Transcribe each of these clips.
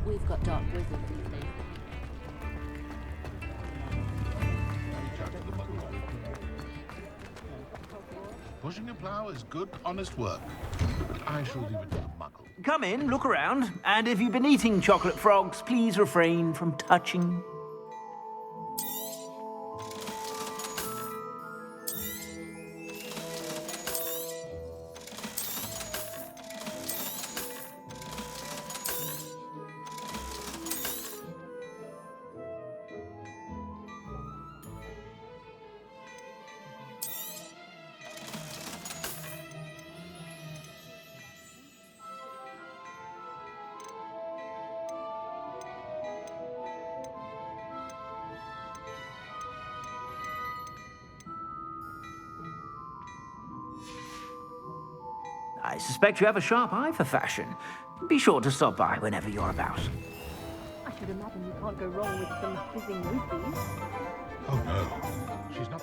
We've got dark wizards these days. Pushing a plough is good, honest work. I shall leave it to the muggle. Come in, look around, and if you've been eating chocolate frogs, please refrain from touching. I suspect you have a sharp eye for fashion. Be sure to stop by whenever you're about. I should imagine you can't go wrong with some fizzing rupees. Oh no, she's not.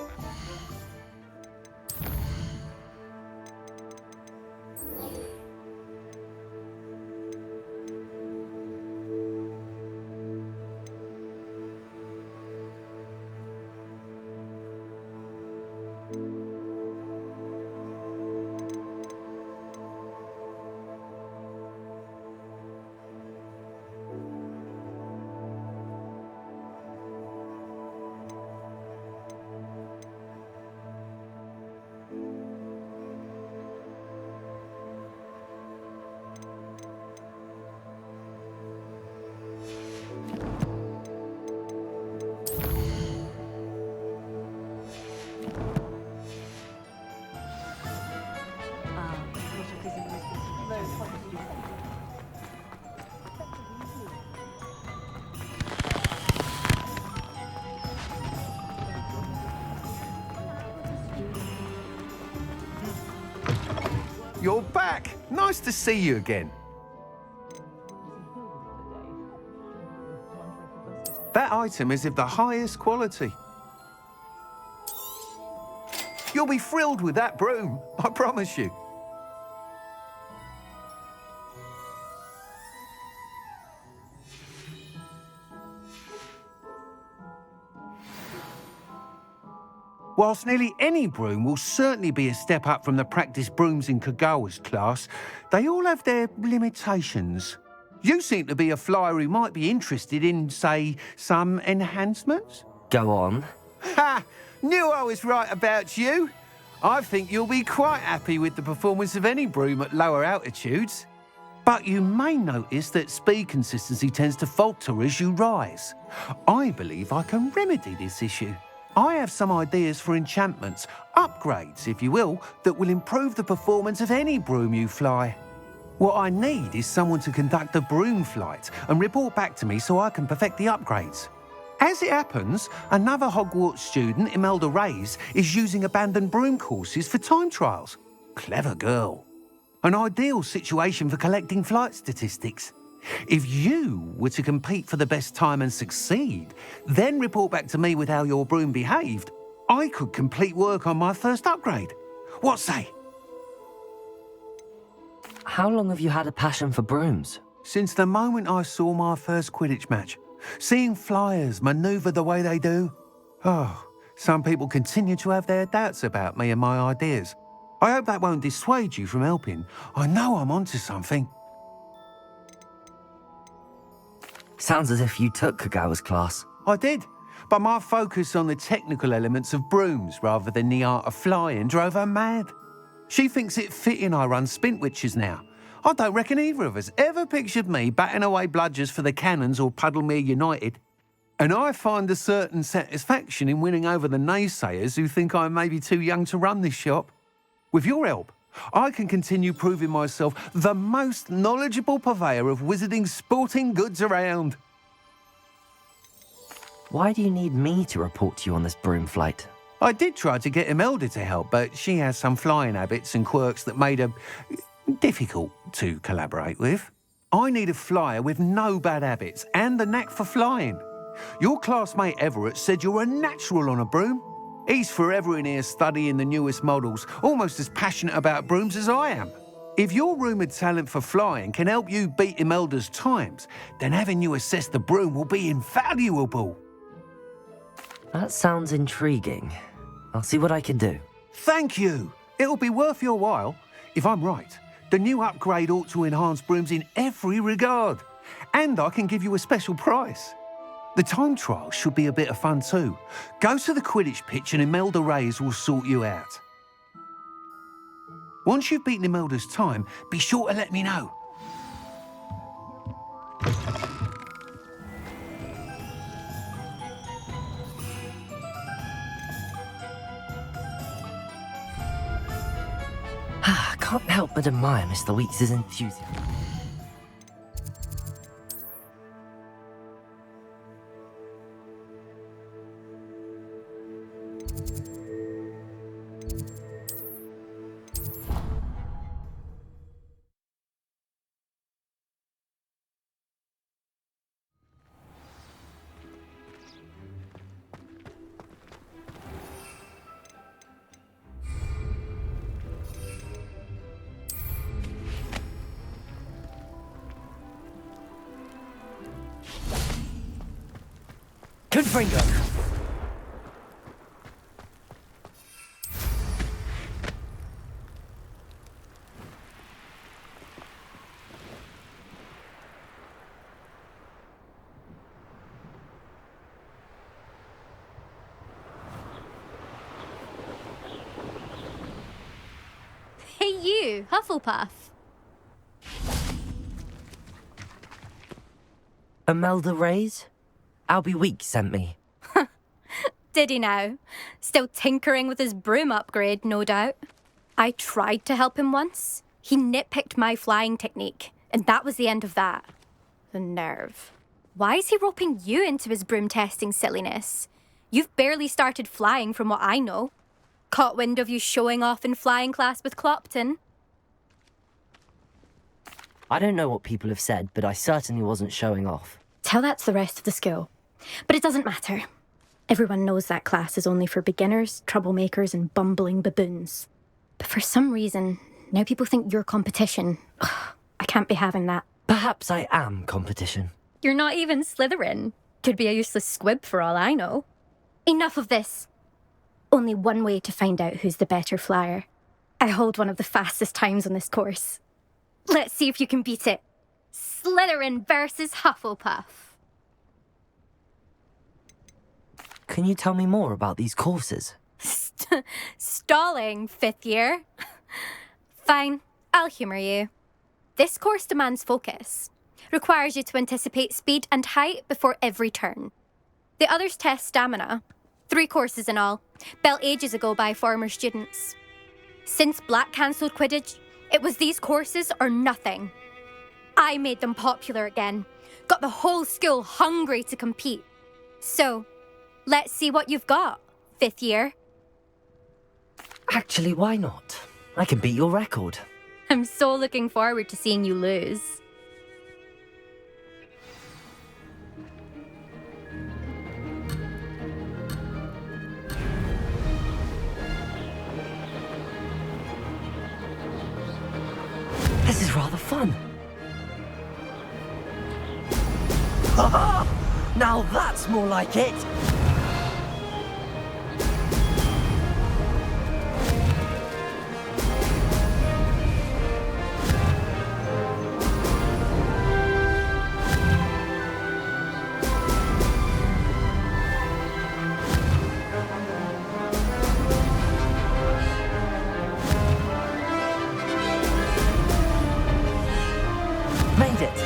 You're back! Nice to see you again. That item is of the highest quality. You'll be thrilled with that broom, I promise you. Whilst nearly any broom will certainly be a step up from the practice brooms in Kagawa's class, they all have their limitations. You seem to be a flyer who might be interested in, say, some enhancements? Go on. Ha! Knew I was right about you. I think you'll be quite happy with the performance of any broom at lower altitudes. But you may notice that speed consistency tends to falter as you rise. I believe I can remedy this issue. I have some ideas for enchantments, upgrades, if you will, that will improve the performance of any broom you fly. What I need is someone to conduct a broom flight and report back to me so I can perfect the upgrades. As it happens, another Hogwarts student, Imelda Reyes, is using abandoned broom courses for time trials. Clever girl. An ideal situation for collecting flight statistics. If you were to compete for the best time and succeed, then report back to me with how your broom behaved, I could complete work on my first upgrade. What say? How long have you had a passion for brooms? Since the moment I saw my first Quidditch match, seeing flyers manoeuvre the way they do. Oh, some people continue to have their doubts about me and my ideas. I hope that won't dissuade you from helping. I know I'm onto something. Sounds as if you took Kagawa's class. I did, but my focus on the technical elements of brooms rather than the art of flying drove her mad. She thinks it fitting I run Spintwitches now. I don't reckon either of us ever pictured me batting away bludgers for the Cannons or Puddlemere United. And I find a certain satisfaction in winning over the naysayers who think I'm maybe too young to run this shop. With your help, I can continue proving myself the most knowledgeable purveyor of wizarding sporting goods around. Why do you need me to report to you on this broom flight? I did try to get Imelda to help, but she has some flying habits and quirks that made her difficult to collaborate with. I need a flyer with no bad habits and the knack for flying. Your classmate Everett said you're a natural on a broom. He's forever in here studying the newest models, almost as passionate about brooms as I am. If your rumoured talent for flying can help you beat Imelda's times, then having you assess the broom will be invaluable. That sounds intriguing. I'll see what I can do. Thank you. It'll be worth your while. If I'm right, the new upgrade ought to enhance brooms in every regard. And I can give you a special price. The time trial should be a bit of fun too. Go to the Quidditch pitch and Imelda Reyes will sort you out. Once you've beaten Imelda's time, be sure to let me know. I can't help but admire Mr. Weeks' enthusiasm. Confringo! Hey you, Hufflepuff. Imelda Reyes? Albie Weeks sent me. Did he now? Still tinkering with his broom upgrade, no doubt. I tried to help him once. He nitpicked my flying technique, and that was the end of that. The nerve. Why is he roping you into his broom testing silliness? You've barely started flying from what I know. Caught wind of you showing off in flying class with Clopton. I don't know what people have said, but I certainly wasn't showing off. Tell that to the rest of the school. But it doesn't matter. Everyone knows that class is only for beginners, troublemakers, and bumbling baboons. But for some reason, now people think you're competition. Ugh, I can't be having that. Perhaps I am competition. You're not even Slytherin. Could be a useless squib for all I know. Enough of this. Only one way to find out who's the better flyer. I hold one of the fastest times on this course. Let's see if you can beat it. Slytherin versus Hufflepuff. Can you tell me more about these courses? Stalling, 5th year. Fine, I'll humour you. This course demands focus. Requires you to anticipate speed and height before every turn. The others test stamina. 3 courses in all, built ages ago by former students. Since Black cancelled Quidditch, it was these courses or nothing. I made them popular again. Got the whole school hungry to compete. So, let's see what you've got, 5th year. Actually, why not? I can beat your record. I'm so looking forward to seeing you lose. This is rather fun. Now that's more like it. Made it.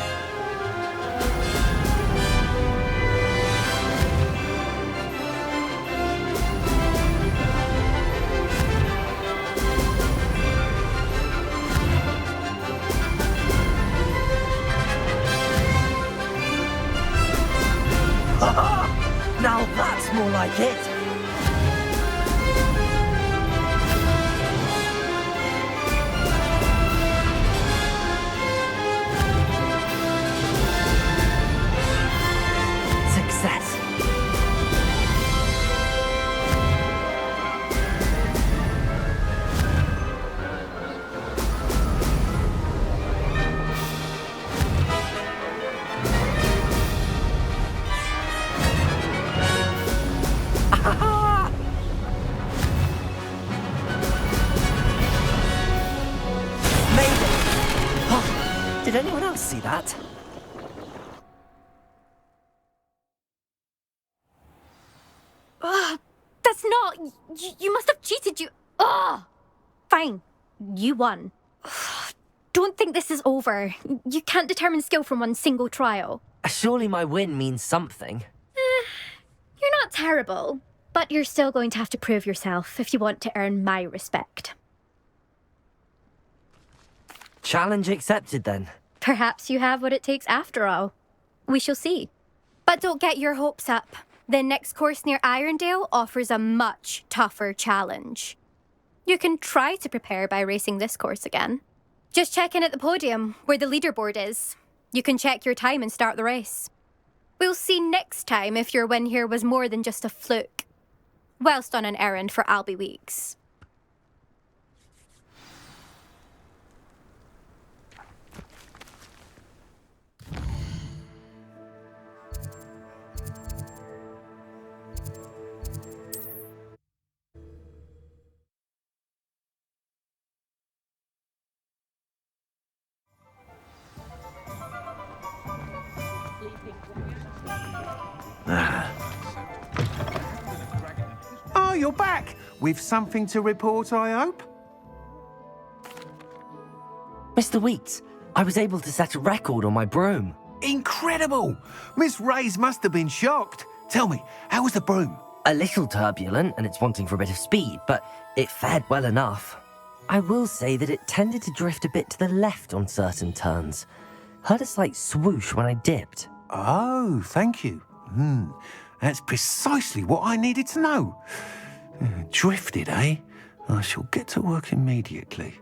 Now that's more like it. anyone else see that? Ugh, that's not... You must have cheated, you... Ugh! Fine. You won. Ugh, don't think this is over. You can't determine skill from one single trial. Surely my win means something. You're not terrible, but you're still going to have to prove yourself if you want to earn my respect. Challenge accepted then. Perhaps you have what it takes after all. We shall see. But don't get your hopes up. The next course near Irondale offers a much tougher challenge. You can try to prepare by racing this course again. Just check in at the podium, where the leaderboard is. You can check your time and start the race. We'll see next time if your win here was more than just a fluke. Whilst on an errand for Albie Weeks. Oh, you're back! With something to report, I hope? Mr. Weeks, I was able to set a record on my broom. Incredible! Miss Reyes must have been shocked. Tell me, how was the broom? A little turbulent, and it's wanting for a bit of speed, but it fared well enough. I will say that it tended to drift a bit to the left on certain turns. Heard a slight swoosh when I dipped. Oh, thank you. That's precisely what I needed to know. Drifted, eh? I shall get to work immediately.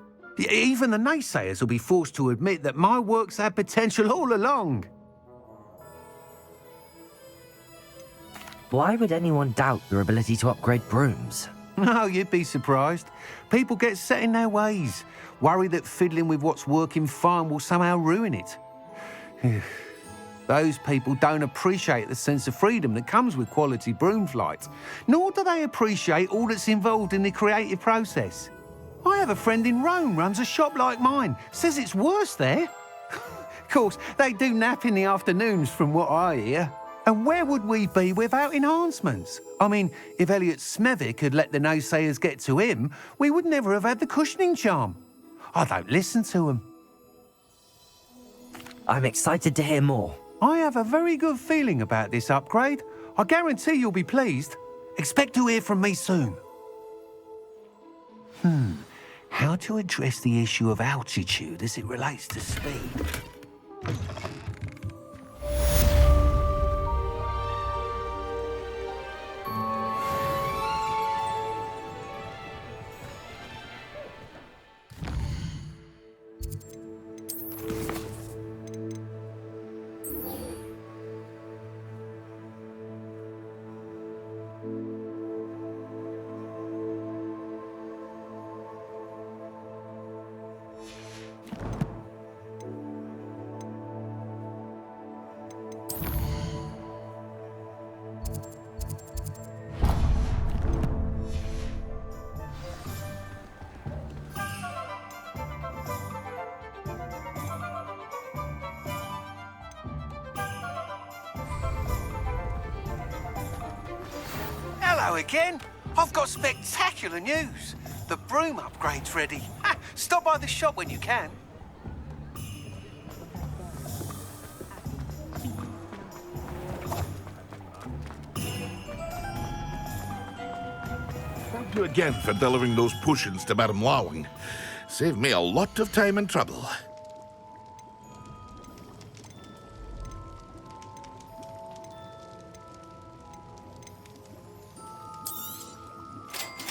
Even the naysayers will be forced to admit that my work's had potential all along. Why would anyone doubt your ability to upgrade brooms? No, you'd be surprised. People get set in their ways, worry that fiddling with what's working fine will somehow ruin it. Those people don't appreciate the sense of freedom that comes with quality broom flight, nor do they appreciate all that's involved in the creative process. I have a friend in Rome runs a shop like mine, says it's worse there. Of course, they do nap in the afternoons from what I hear. And where would we be without enhancements? I mean, if Elliot Smethwick had let the naysayers get to him, we would never have had the cushioning charm. I don't listen to them. I'm excited to hear more. I have a very good feeling about this upgrade. I guarantee you'll be pleased. Expect to hear from me soon. How to address the issue of altitude as it relates to speed? Hello again. I've got spectacular news. The broom upgrade's ready. Stop by the shop when you can. Thank you again for delivering those potions to Madame Lawing. Saved me a lot of time and trouble.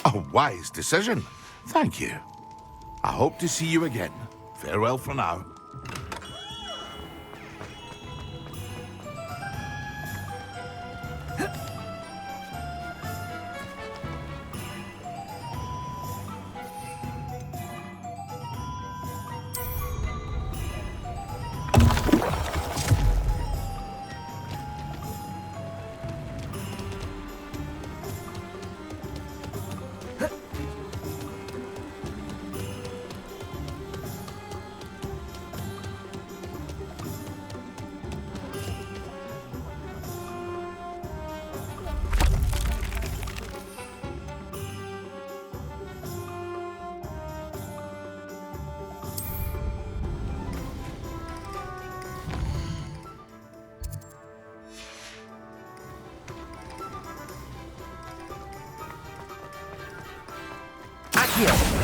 A wise decision. Thank you. I hope to see you again. Farewell for now. you.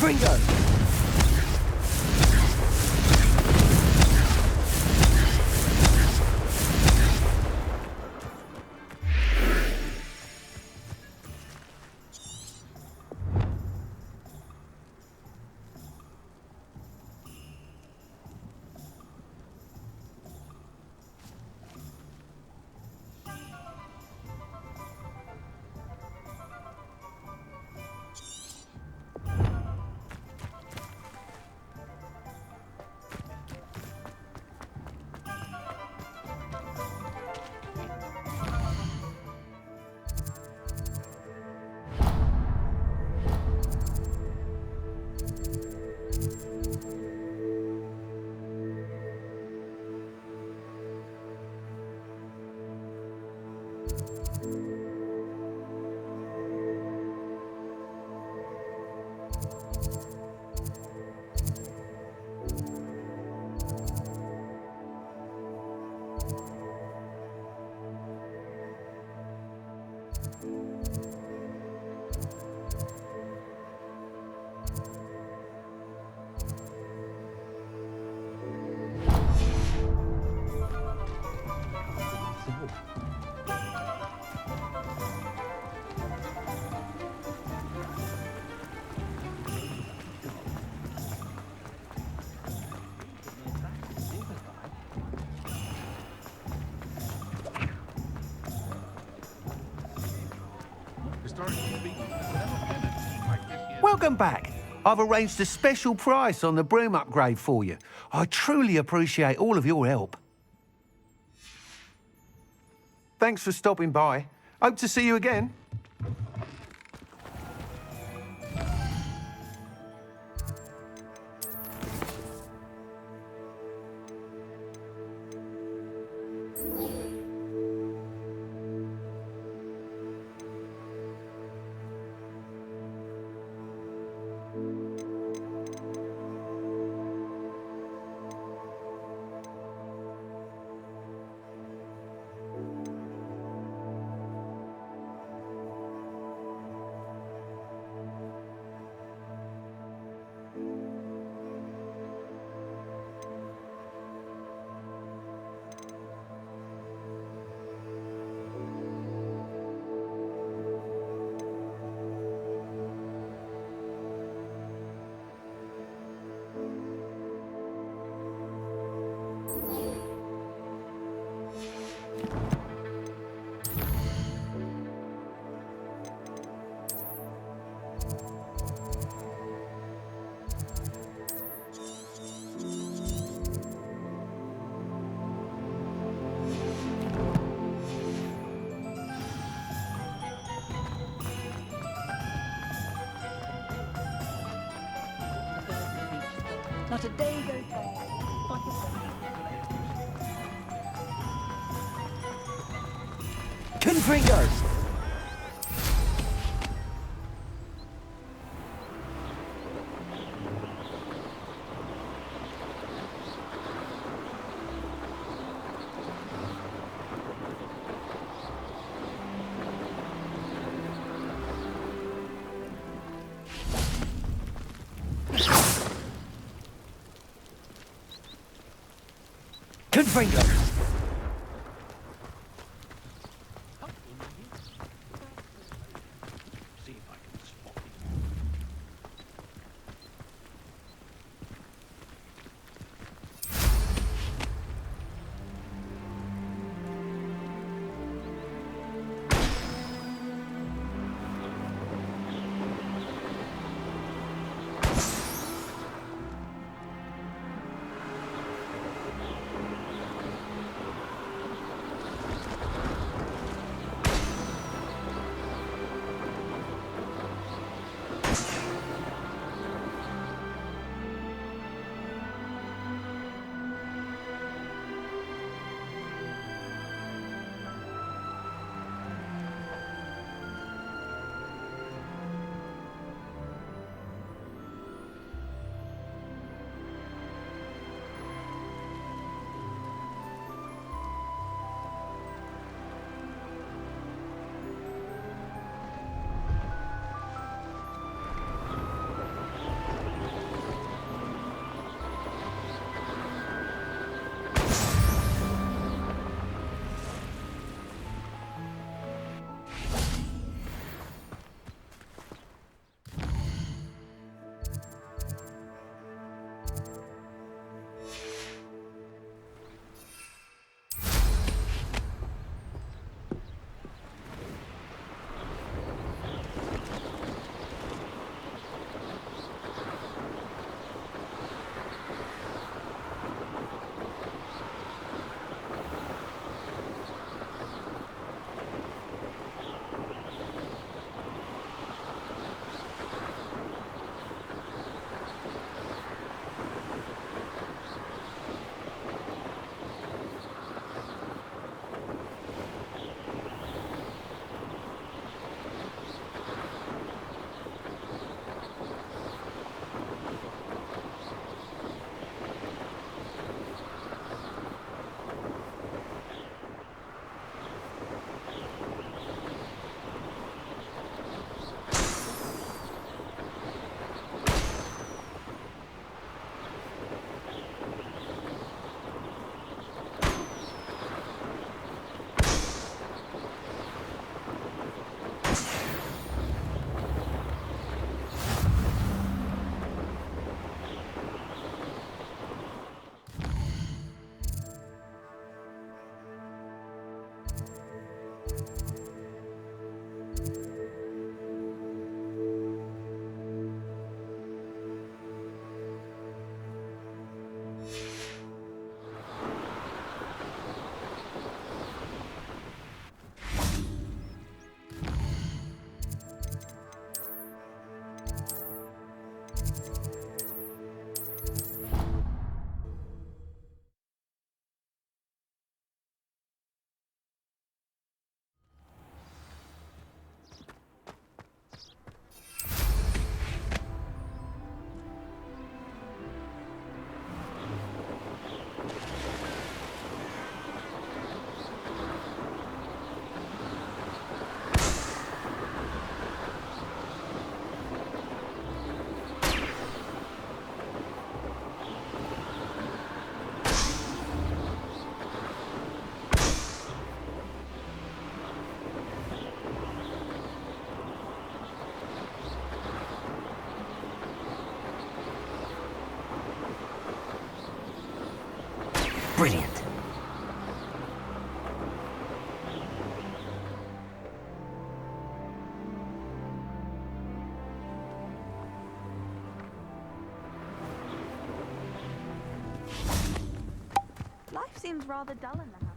Confringo! Welcome back. I've arranged a special price on the broom upgrade for you. I truly appreciate all of your help. Thanks for stopping by. Hope to see you again. Not a day goes by. Confringo! Confringo! See if I can spot it. Brilliant. Life seems rather dull in the house.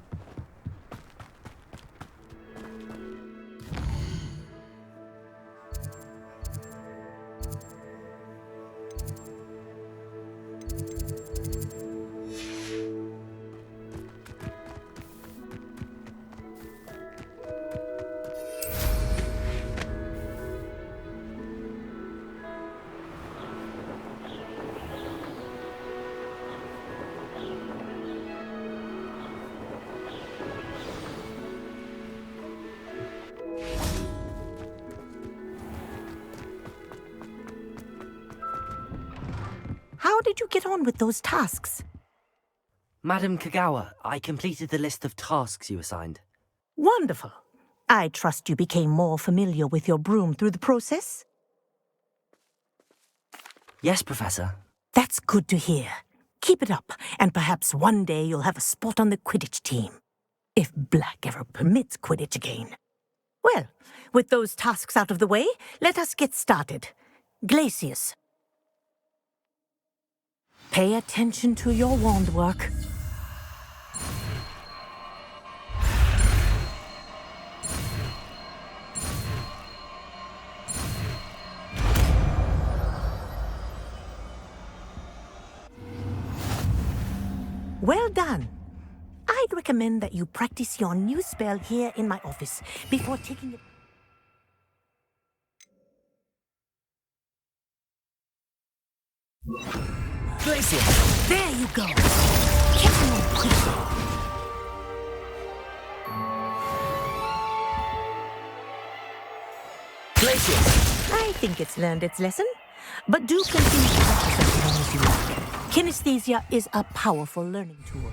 How did you get on with those tasks? Madam Kagawa, I completed the list of tasks you assigned. Wonderful. I trust you became more familiar with your broom through the process? Yes, Professor. That's good to hear. Keep it up, and perhaps one day you'll have a spot on the Quidditch team. If Black ever permits Quidditch again. Well, with those tasks out of the way, let us get started. Glacius. Pay attention to your wand work. Well done. I'd recommend that you practice your new spell here in my office before taking it. Glacius! There you go. Catch him on quick. Glacius! I think it's learned its lesson, but do continue to practice as long as you like. Kinesthesia is a powerful learning tool.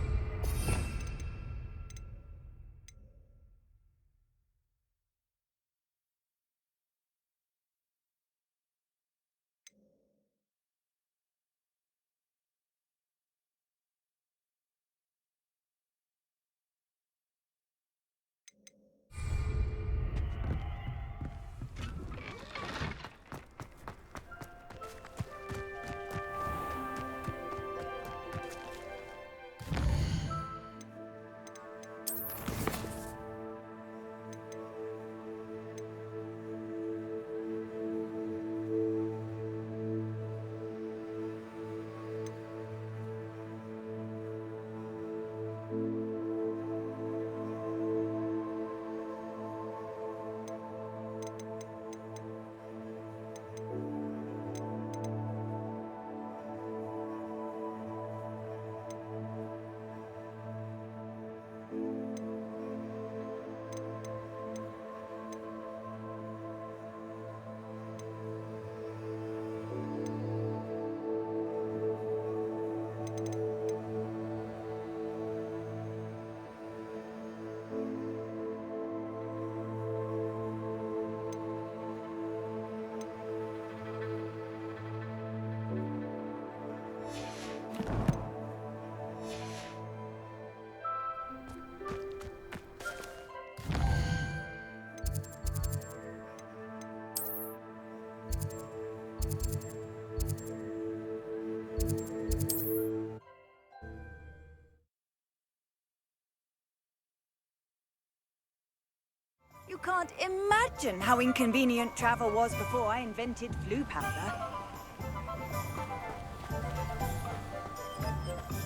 You can't imagine how inconvenient travel was before I invented flu powder.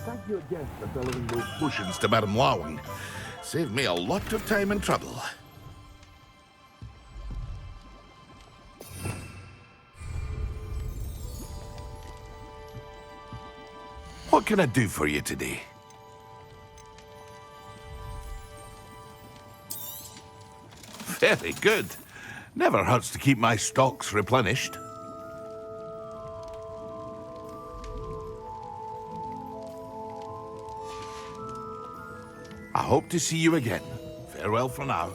Thank you again for delivering those potions to Madame Lawing. Saved me a lot of time and trouble. What can I do for you today? Very good. Never hurts to keep my stocks replenished. I hope to see you again. Farewell for now.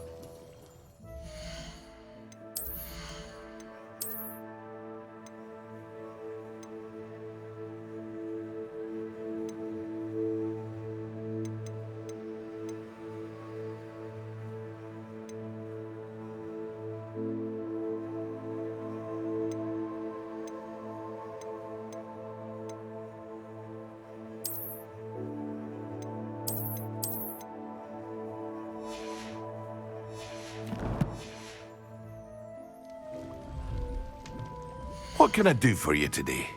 What can I do for you today?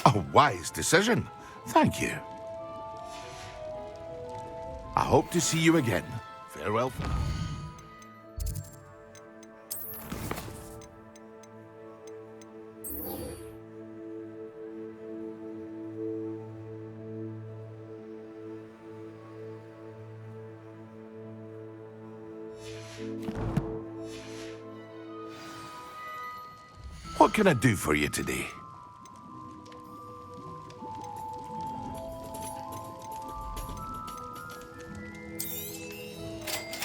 A wise decision. Thank you. I hope to see you again. Farewell for now. What can I do for you today?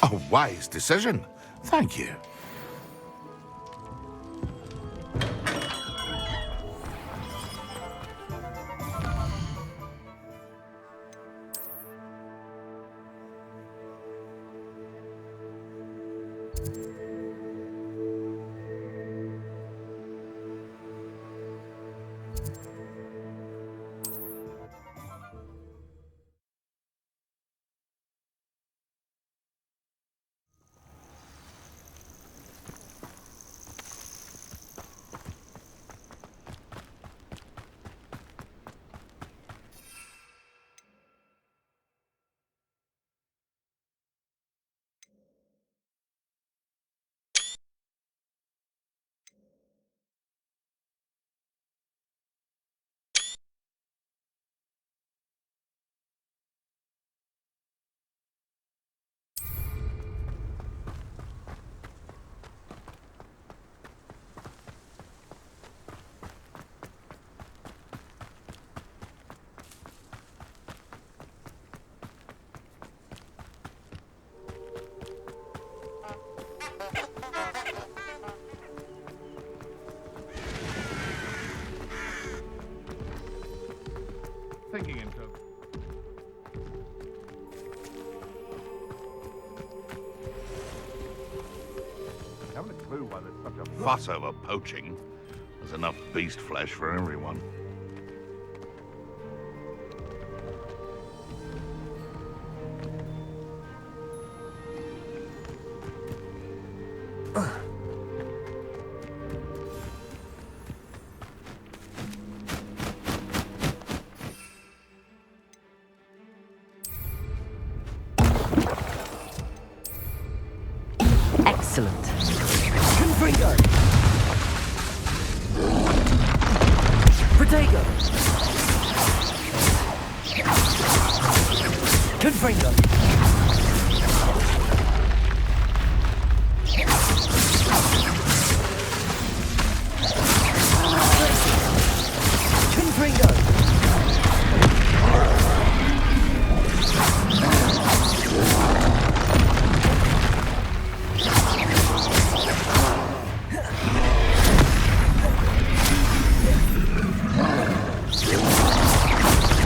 A wise decision. Thank you. Thinking into. Haven't a clue why there's such a fuss over poaching. There's enough beast flesh for everyone. Excellent. Confringo! Protego! Confringo! Confringo!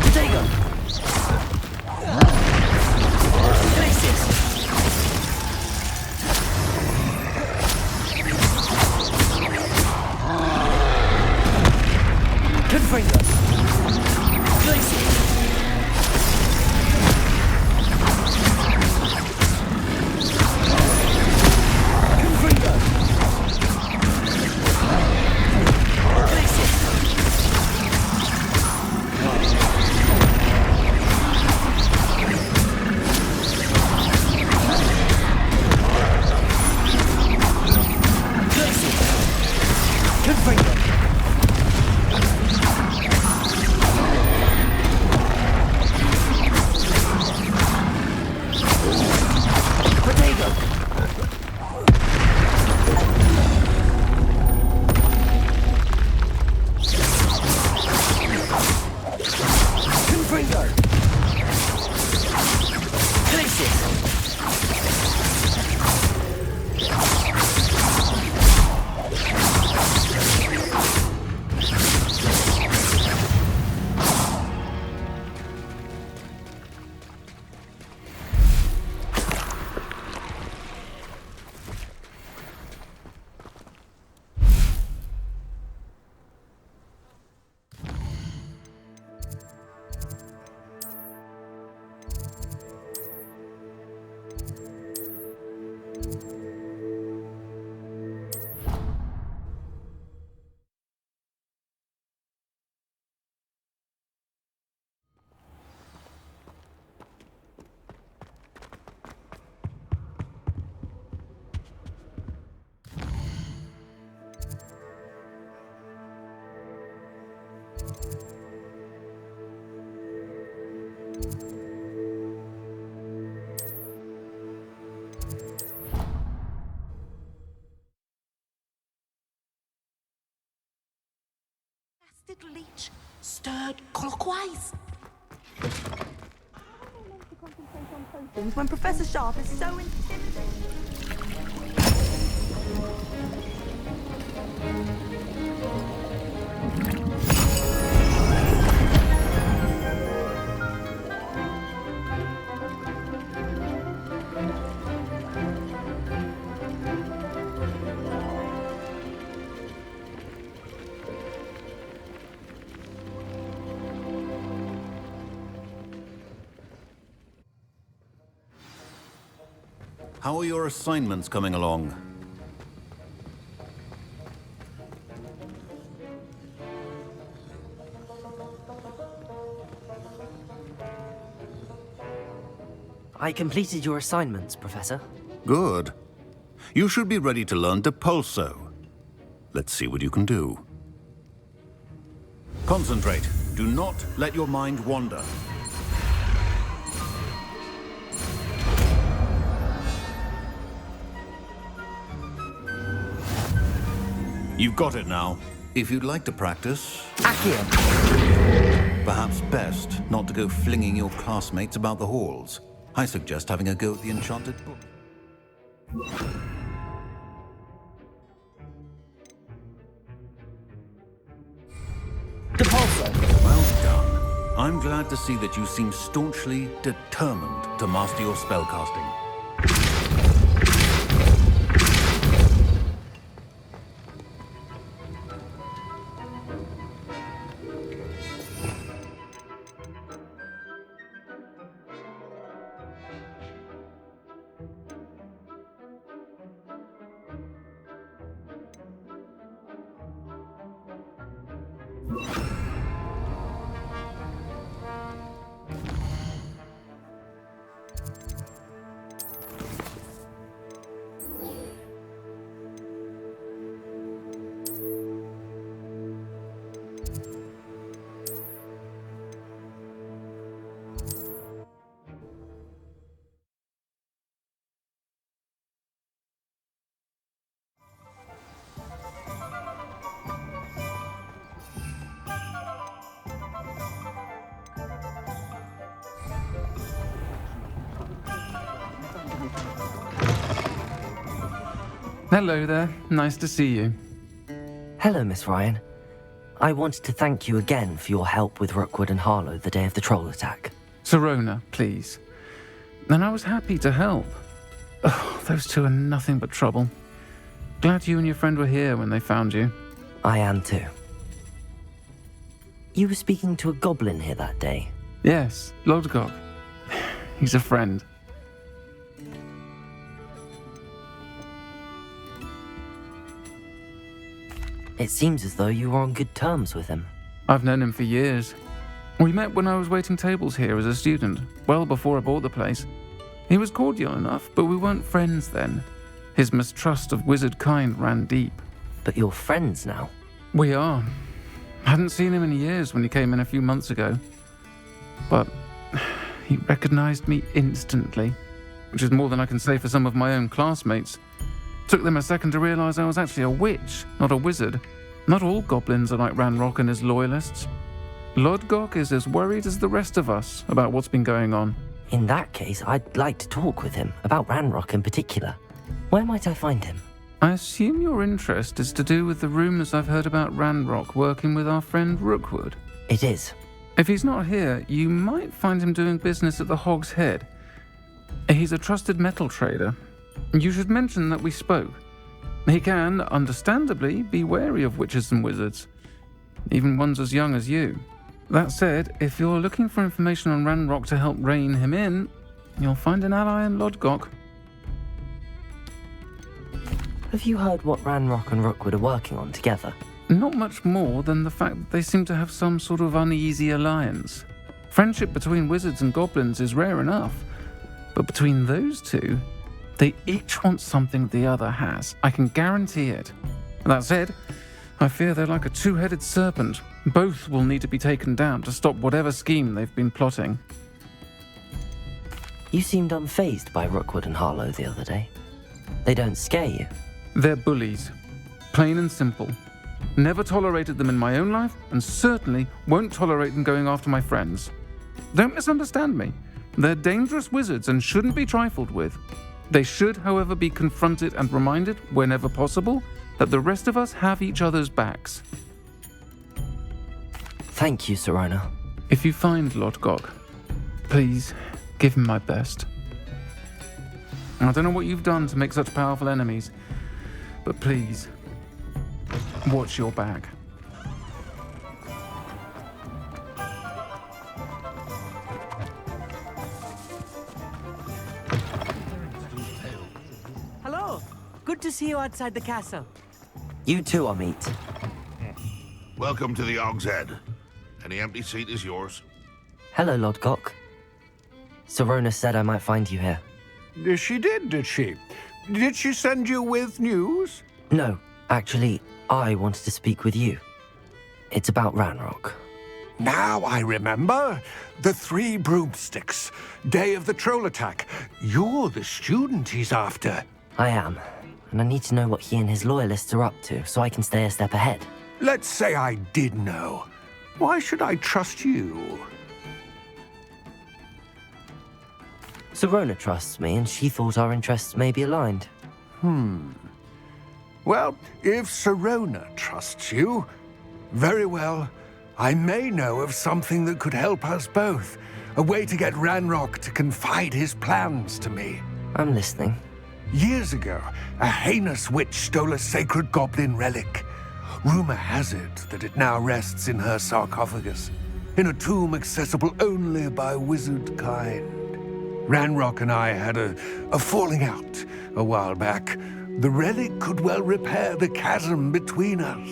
Protego! stirred clockwise. When Professor Sharp is so intimidating. How are your assignments coming along? I completed your assignments, Professor. Good. You should be ready to learn Depulso. Let's see what you can do. Concentrate. Do not let your mind wander. You've got it now. If you'd like to practice... Accio! Perhaps best not to go flinging your classmates about the halls. I suggest having a go at the enchanted book. Depulso! Well done. I'm glad to see that you seem staunchly determined to master your spellcasting. Hello there. Nice to see you. Hello, Miss Ryan. I wanted to thank you again for your help with Rookwood and Harlow the day of the troll attack. Serona, please. And I was happy to help. Oh, those two are nothing but trouble. Glad you and your friend were here when they found you. I am too. You were speaking to a goblin here that day. Yes, Lodgok. He's a friend. It seems as though you were on good terms with him. I've known him for years. We met when I was waiting tables here as a student, well before I bought the place. He was cordial enough, but we weren't friends then. His mistrust of wizard kind ran deep. But you're friends now? We are. Hadn't seen him in years when he came in a few months ago. But he recognized me instantly, which is more than I can say for some of my own classmates. Took them a second to realize I was actually a witch, not a wizard. Not all goblins are like Ranrock and his loyalists. Lodgok is as worried as the rest of us about what's been going on. In that case, I'd like to talk with him, about Ranrock in particular. Where might I find him? I assume your interest is to do with the rumors I've heard about Ranrock working with our friend Rookwood. It is. If he's not here, you might find him doing business at the Hog's Head. He's a trusted metal trader. You should mention that we spoke. He can, understandably, be wary of witches and wizards, even ones as young as you. That said, if you're looking for information on Ranrock to help rein him in, you'll find an ally in Lodgok. Have you heard what Ranrock and Rookwood are working on together? Not much more than the fact that they seem to have some sort of uneasy alliance. Friendship between wizards and goblins is rare enough, but between those two, they each want something the other has. I can guarantee it. That said, I fear they're like a two-headed serpent. Both will need to be taken down to stop whatever scheme they've been plotting. You seemed unfazed by Rookwood and Harlow the other day. They don't scare you. They're bullies. Plain and simple. Never tolerated them in my own life, and certainly won't tolerate them going after my friends. Don't misunderstand me. They're dangerous wizards and shouldn't be trifled with. They should, however, be confronted and reminded, whenever possible, that the rest of us have each other's backs. Thank you, Serona. If you find Lord Gog, please give him my best. I don't know what you've done to make such powerful enemies, but please, watch your back. Hello. Good to see you outside the castle. You too, Amit. Welcome to the Og's Head. Any empty seat is yours. Hello, Lord Gok. Serona said I might find you here. She did she? Did she send you with news? No, actually, I wanted to speak with you. It's about Ranrock. Now I remember. The 3 broomsticks. Day of the troll attack. You're the student he's after. I am, and I need to know what he and his loyalists are up to so I can stay a step ahead. Let's say I did know. Why should I trust you? Serona trusts me, and she thought our interests may be aligned. Well, if Serona trusts you, very well. I may know of something that could help us both. A way to get Ranrock to confide his plans to me. I'm listening. Years ago, a heinous witch stole a sacred goblin relic. Rumor has it that it now rests in her sarcophagus, in a tomb accessible only by wizard kind. Ranrock and I had a falling out a while back. The relic could well repair the chasm between us.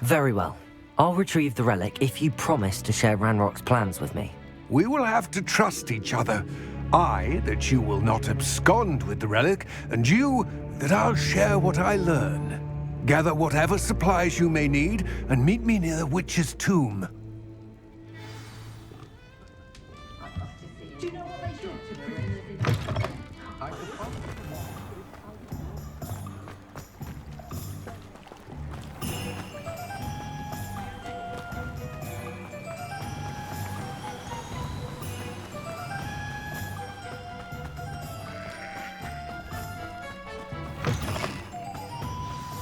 Very well. I'll retrieve the relic if you promise to share Ranrock's plans with me. We will have to trust each other. I, that you will not abscond with the relic, and you, that I'll share what I learn. Gather whatever supplies you may need, and meet me near the witch's tomb.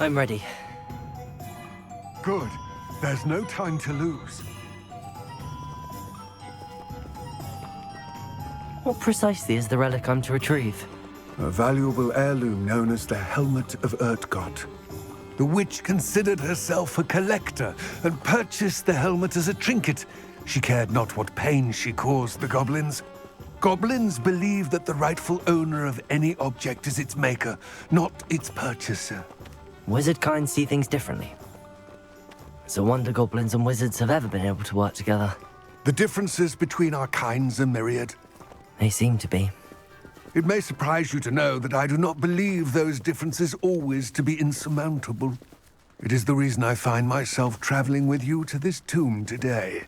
I'm ready. Good. There's no time to lose. What precisely is the relic I'm to retrieve? A valuable heirloom known as the Helmet of Urtgott. The witch considered herself a collector and purchased the helmet as a trinket. She cared not what pain she caused the goblins. Goblins believe that the rightful owner of any object is its maker, not its purchaser. Wizard kind see things differently. It's a wonder goblins and wizards have ever been able to work together. The differences between our kinds are myriad. They seem to be. It may surprise you to know that I do not believe those differences always to be insurmountable. It is the reason I find myself traveling with you to this tomb today.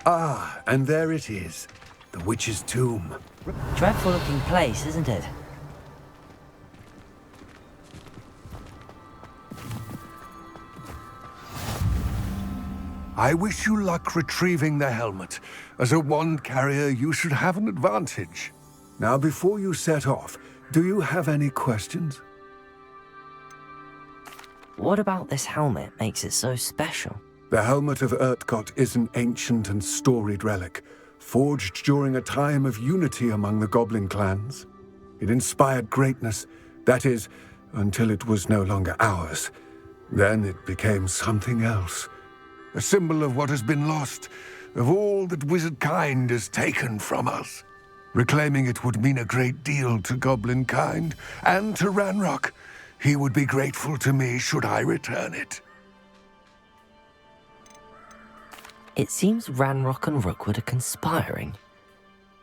Ah, and there it is. The witch's tomb. Dreadful looking place, isn't it? I wish you luck retrieving the helmet. As a wand carrier, you should have an advantage. Now, before you set off, do you have any questions? What about this helmet makes it so special? The Helmet of Urtgott is an ancient and storied relic, forged during a time of unity among the goblin clans. It inspired greatness, that is, until it was no longer ours. Then it became something else. A symbol of what has been lost, of all that wizard kind has taken from us. Reclaiming it would mean a great deal to goblin kind, and to Ranrock. He would be grateful to me should I return it. It seems Ranrock and Rookwood are conspiring.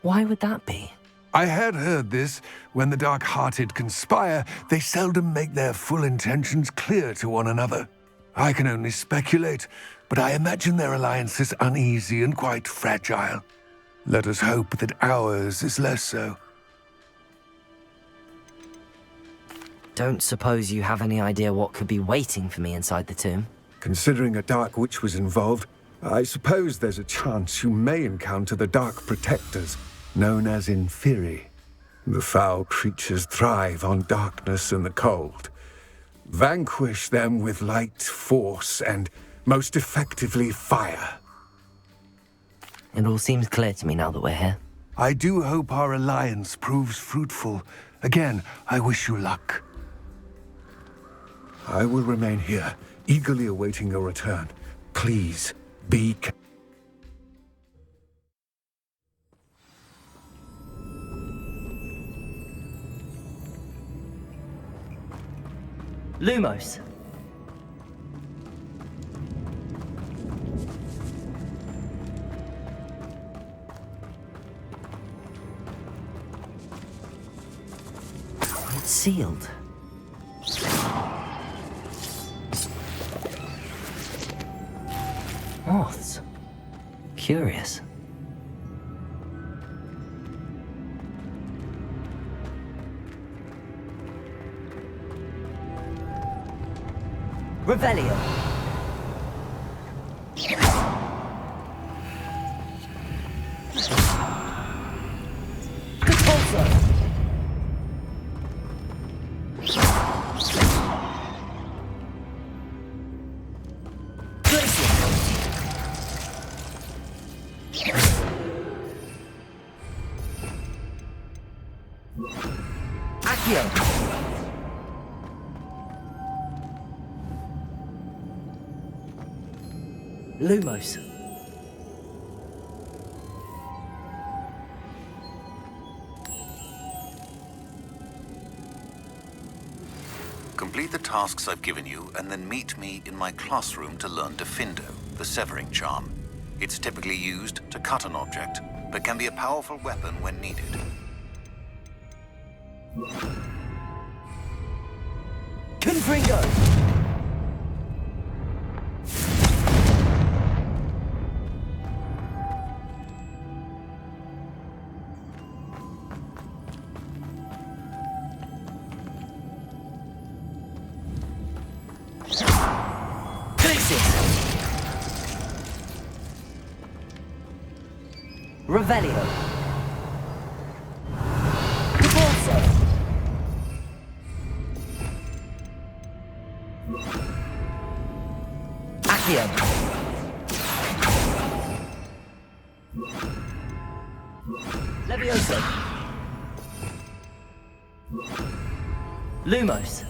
Why would that be? I had heard this. When the dark-hearted conspire, they seldom make their full intentions clear to one another. I can only speculate, but I imagine their alliance is uneasy and quite fragile. Let us hope that ours is less so. Don't suppose you have any idea what could be waiting for me inside the tomb? Considering a Dark Witch was involved, I suppose there's a chance you may encounter the Dark Protectors, known as Inferi. The foul creatures thrive on darkness and the cold. Vanquish them with light, force, and most effectively fire. It all seems clear to me now that we're here. I do hope our alliance proves fruitful. Again, I wish you luck. I will remain here, eagerly awaiting your return. Please, be careful. Lumos. It's sealed. Moths. Curious. Revelio. Lumos. Complete the tasks I've given you, and then meet me in my classroom to learn Defindo, the severing charm. It's typically used to cut an object, but can be a powerful weapon when needed. Confringo! Revelio. Repulso. Accio. Levioso. Lumos.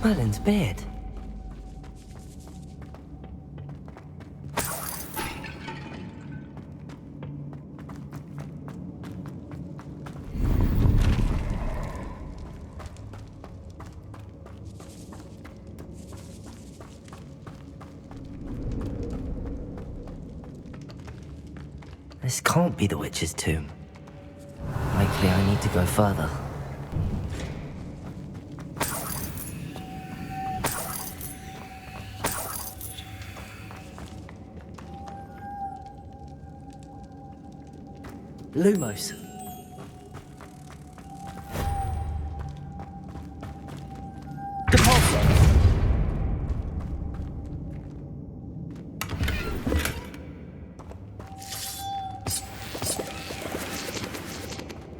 Merlin's beard. This can't be the witch's tomb. Likely I need to go further. Lumos.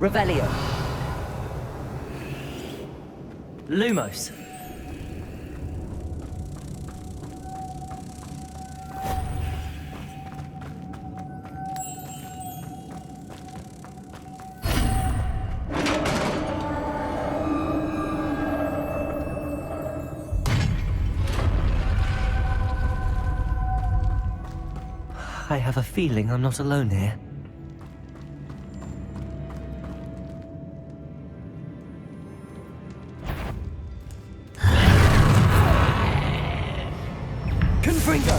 Revelio. Lumos. I have a feeling I'm not alone here. Confringo!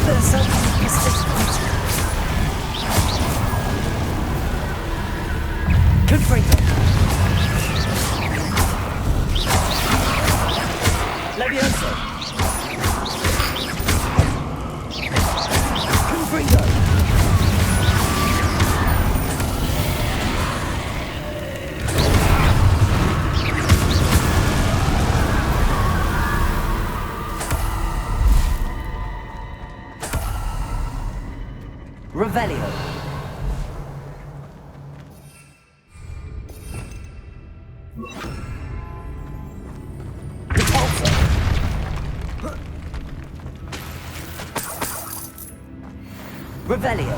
There's something persistent. Confringo! Levioso! Confringo! Revelio. Repulsor. Revelio.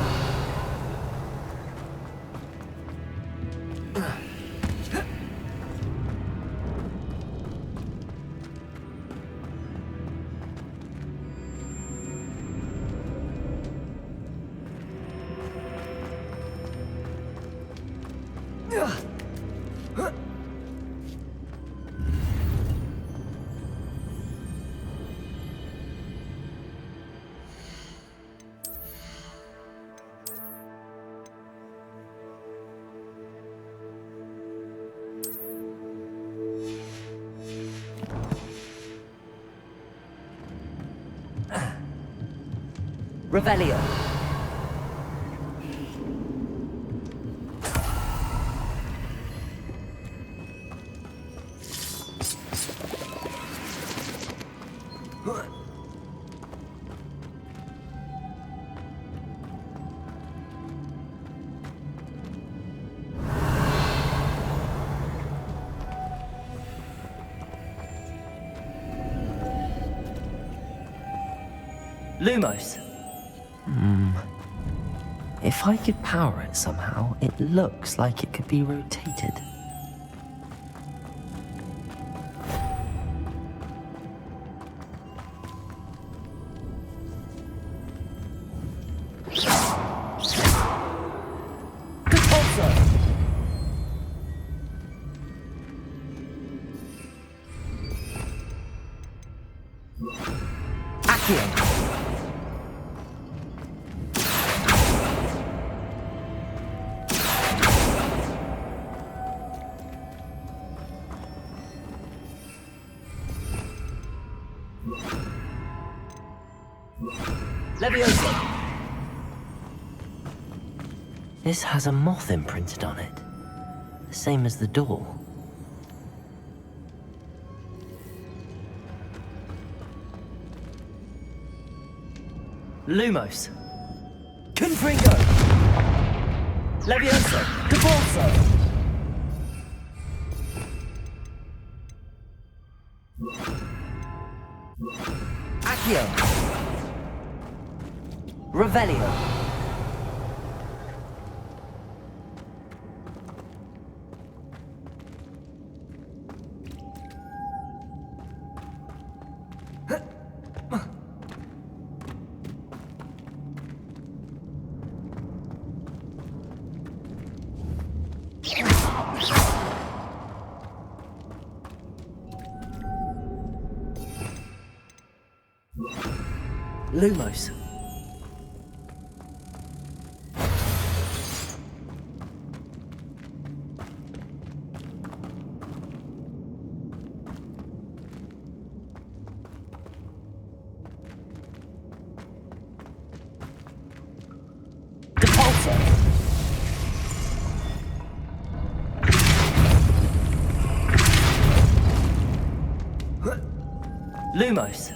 Revelio. Lumos. If I could power it somehow, it looks like it could be rotated. Levioso. This has a moth imprinted on it, the same as the door. Lumos. Confringo. Levioso. Cabalso. Accio. Revelio. Lumos. Lumos.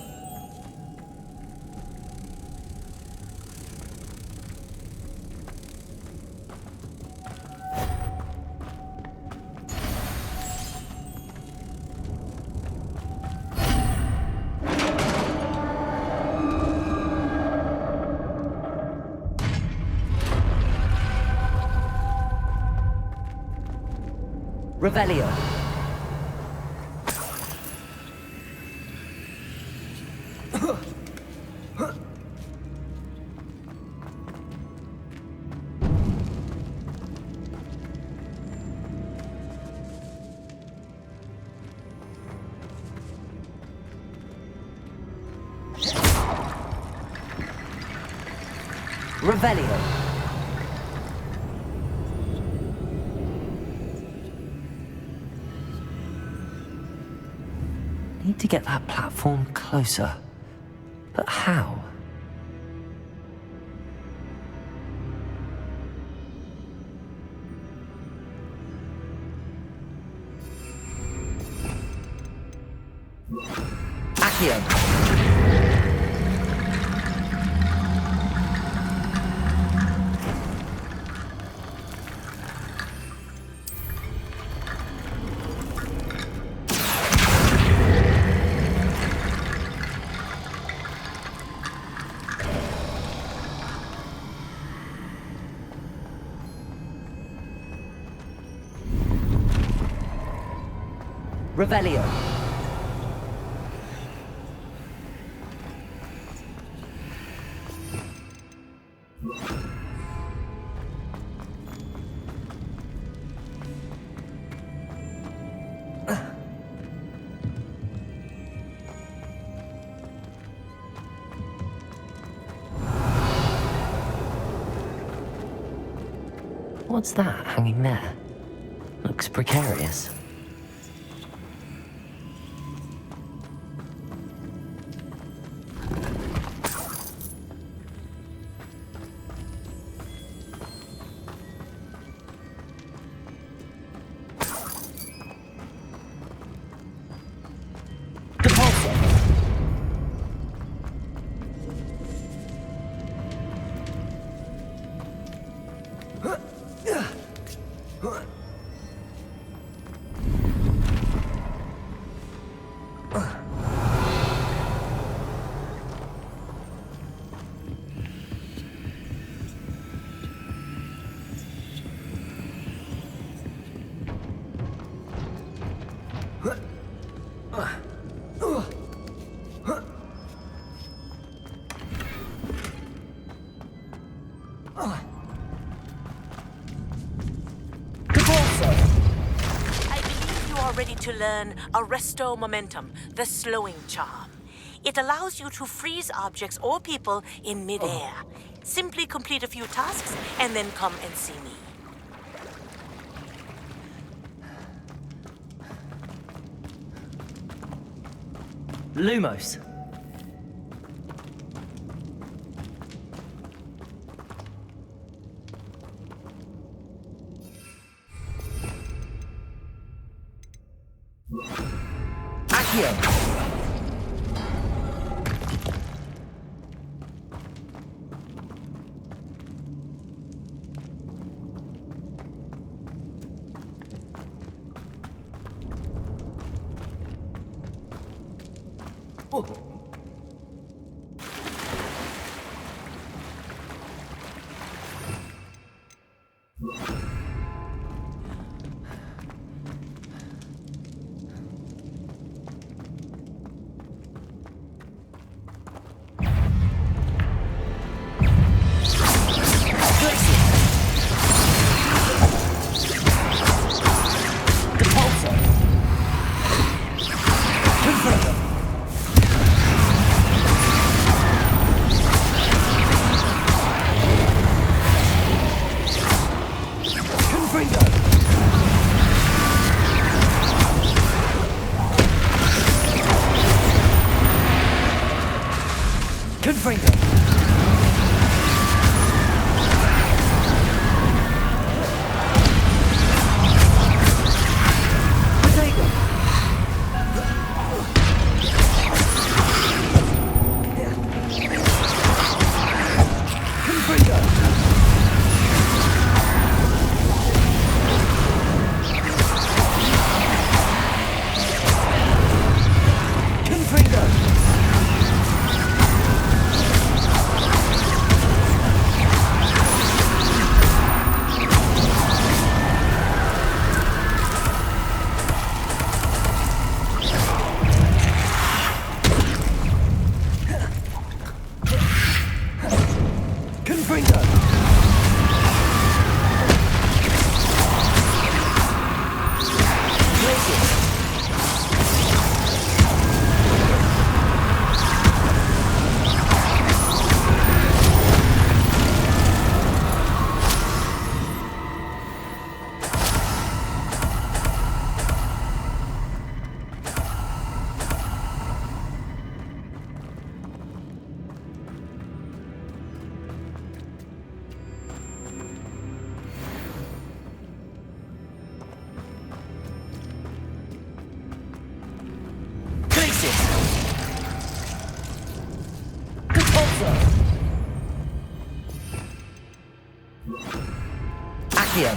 Revelio. Revelio. Need to get that platform closer. But how? Accio. Revelio. What's that hanging there? Looks precarious. Ready to learn Arresto Momentum, the slowing charm. It allows you to freeze objects or people in midair. Simply complete a few tasks and then come and see me. Lumos. Accio. Accio.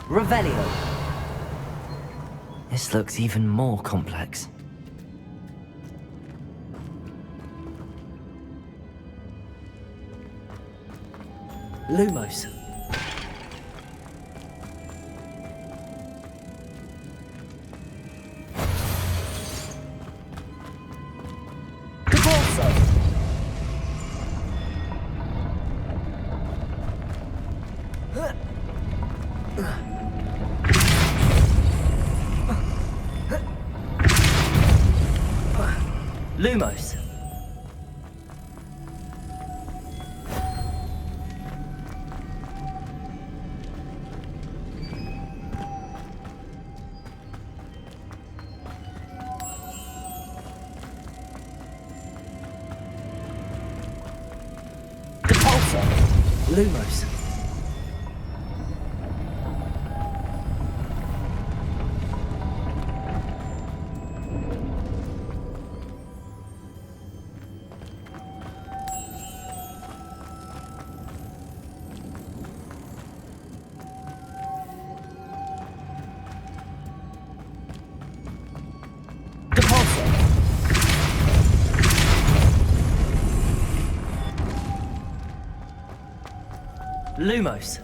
Revelio. This looks even more complex. Lumos. Lumos. Repulsor. Lumos. Lumos.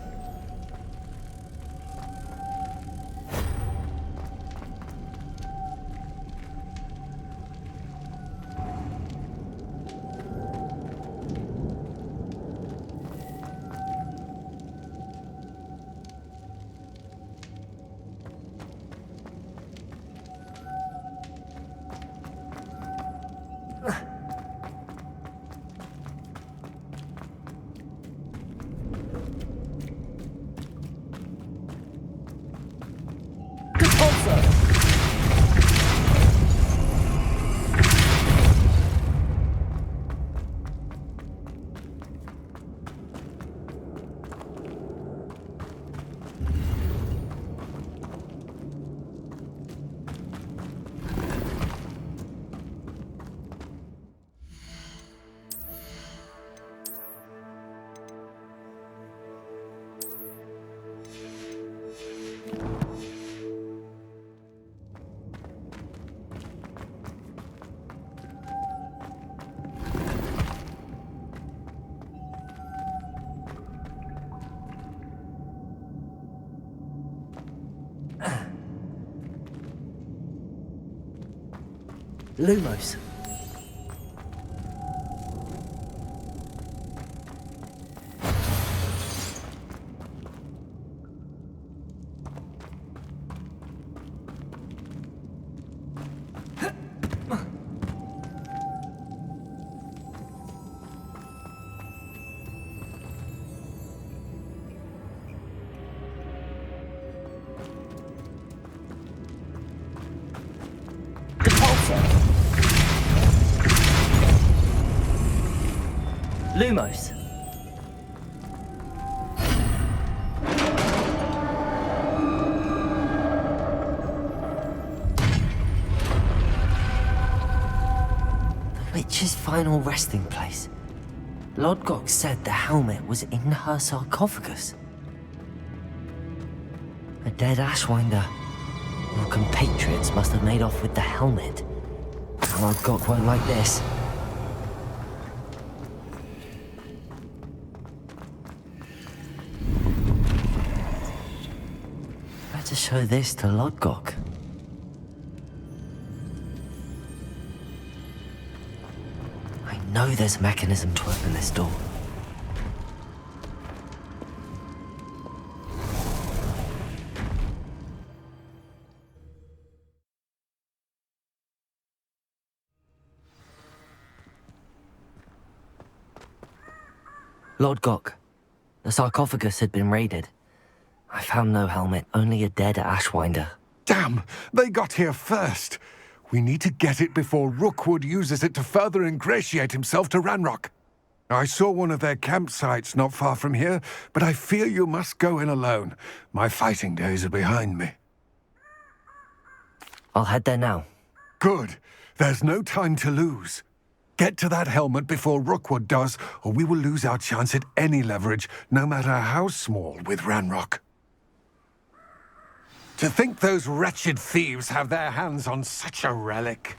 Lumos. Lumos. The witch's final resting place. Lodgok said the helmet was in her sarcophagus. A dead Ashwinder. Your compatriots must have made off with the helmet. Lodgok won't like this. Better show this to Lodgok. I know there's a mechanism to open this door. Lodgok, the sarcophagus had been raided. I found no helmet, only a dead Ashwinder. Damn! They got here first. We need to get it before Rookwood uses it to further ingratiate himself to Ranrock. I saw one of their campsites not far from here, but I fear you must go in alone. My fighting days are behind me. I'll head there now. Good. There's no time to lose. Get to that helmet before Rookwood does, or we will lose our chance at any leverage, no matter how small, with Ranrock. To think those wretched thieves have their hands on such a relic.